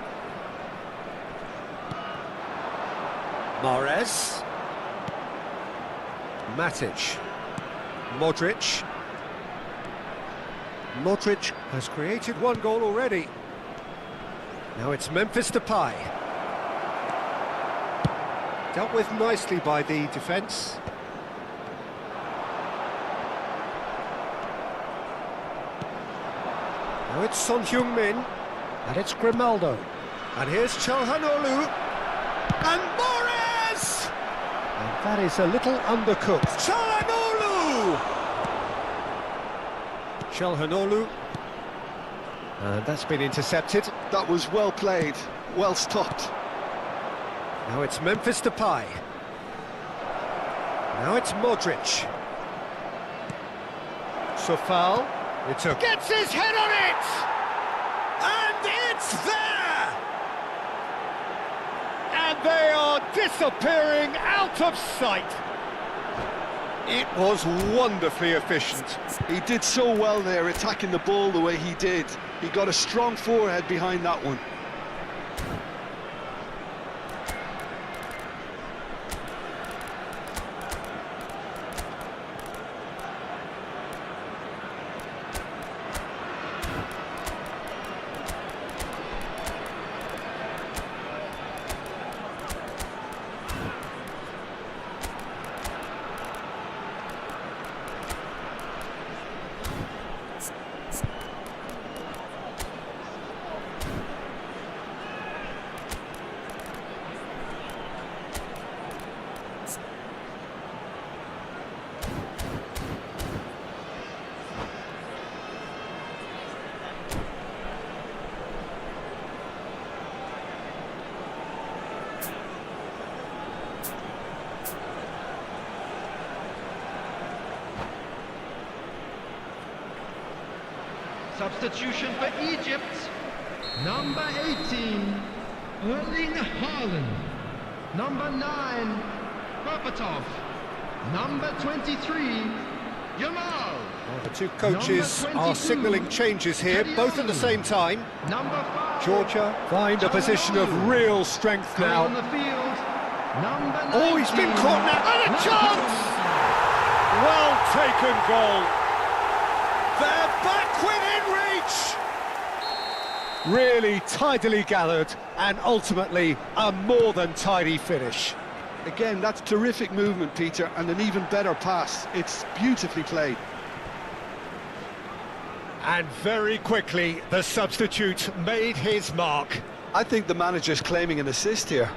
Speaker 1: Mahrez. Matic. Modric. Modric has created one goal already. Now it's Memphis Depay. Dealt with nicely by the defence. Now it's Son Heung-min, and it's Grimaldo. And here's Calhanoglu, and Morris! And that is a little undercooked. Calhanoglu. And that's been intercepted.
Speaker 2: That was well played, well stopped.
Speaker 1: Now it's Memphis Depay. Now it's Modric. Sofal. Gets his head on it! And it's there! And they are disappearing out of sight. It was wonderfully efficient.
Speaker 2: He did so well there, attacking the ball the way he did. He got a strong forehead behind that one.
Speaker 4: Substitution for Egypt. Number 18, Erling Haaland. Number 9, Berbatov. Number 23, Yamal.
Speaker 1: Well, the two coaches are signalling changes here, both at the same time.
Speaker 4: Number 5,
Speaker 1: Georgia find a position of real strength
Speaker 4: coming on
Speaker 1: now.
Speaker 4: the field. Number 19,
Speaker 1: Oh, he's been caught now, and a chance! Well taken goal. They're back within reach! Really tidily gathered, and ultimately a more than tidy finish.
Speaker 2: Again, that's terrific movement, Peter, and an even better pass. It's beautifully played.
Speaker 1: And very quickly, the substitute made his mark.
Speaker 2: I think the manager's claiming an assist here.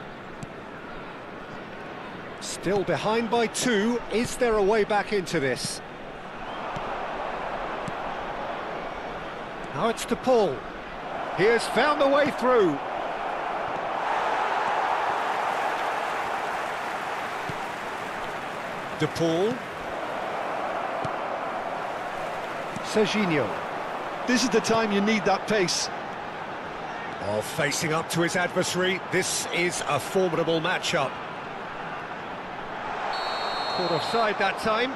Speaker 1: Still behind by 2. Is there a way back into this? Now it's to Paul. He has found the way through. De Paul. Serginho.
Speaker 2: This is the time you need that pace.
Speaker 1: Oh, facing up to his adversary, this is a formidable matchup. Caught offside that time.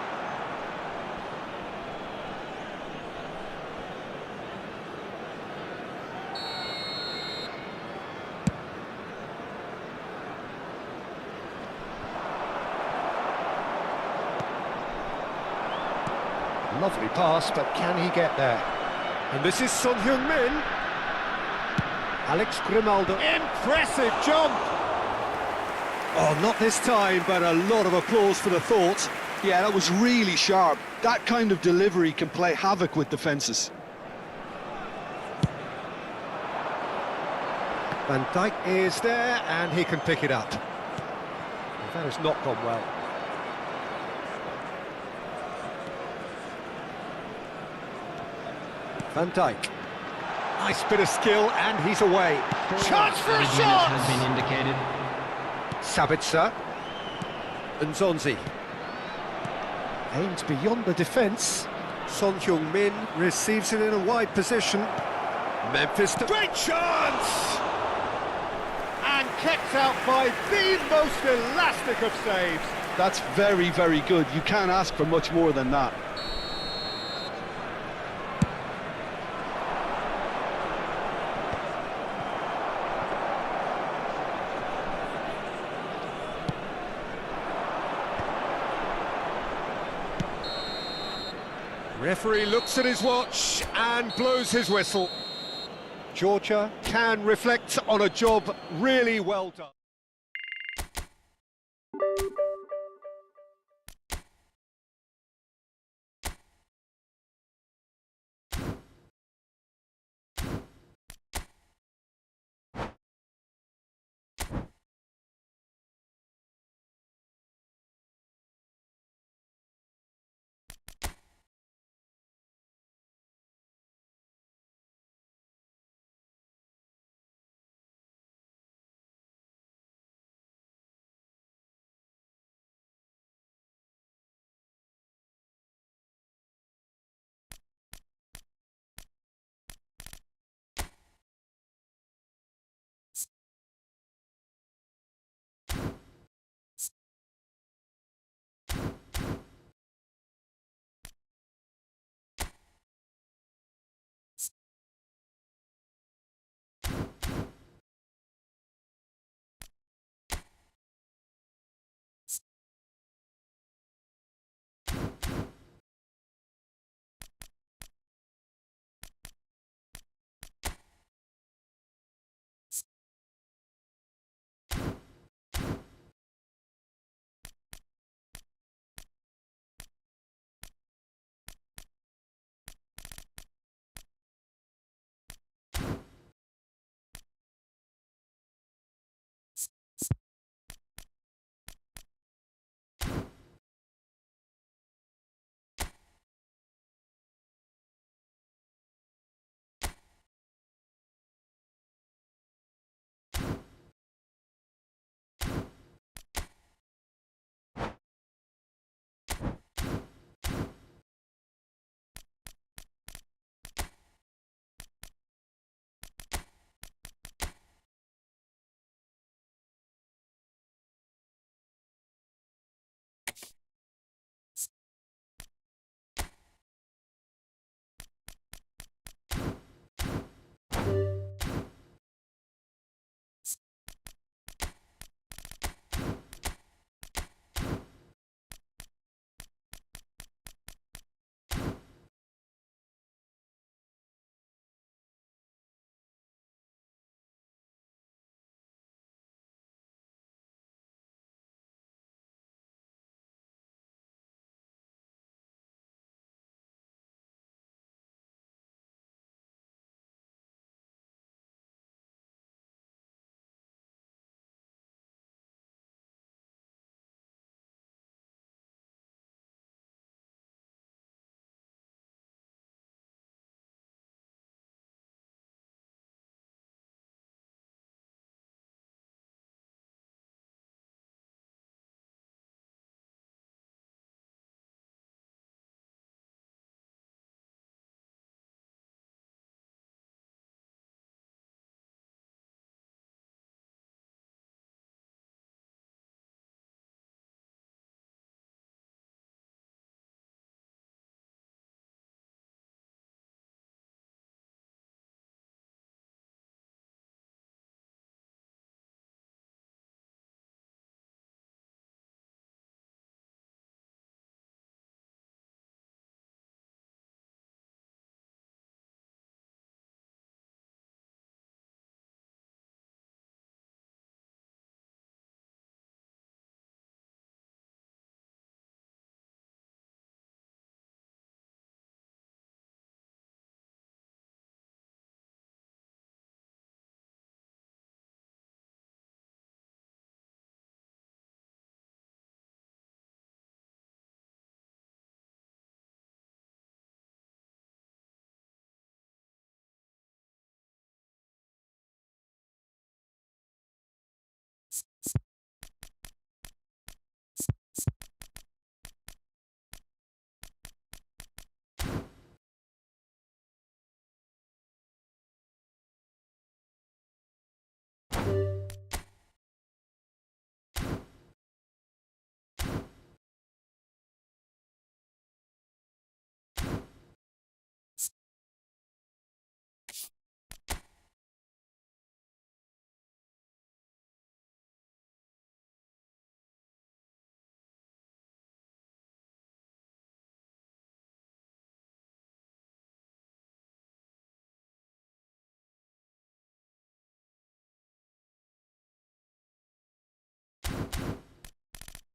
Speaker 1: Lovely pass, but can he get there? And this is Son Heung-min. Alex Grimaldo. Impressive jump! Oh, not this time, but a lot of applause for the thought.
Speaker 2: Yeah, that was really sharp. That kind of delivery can play havoc with defences.
Speaker 1: Van Dijk is there, and he can pick it up. That has not gone well. Van Dijk. Nice bit of skill, and he's away. Chance for a shot!
Speaker 4: Has been indicated.
Speaker 1: Sabitzer. Nzonzi. Aimed beyond the defence. Son Heung-min receives it in a wide position. Memphis. Great chance! And kept out by the most elastic of saves.
Speaker 2: That's very, very good. You can't ask for much more than that.
Speaker 1: Referee looks at his watch and blows his whistle. Georgia can reflect on a job really well done.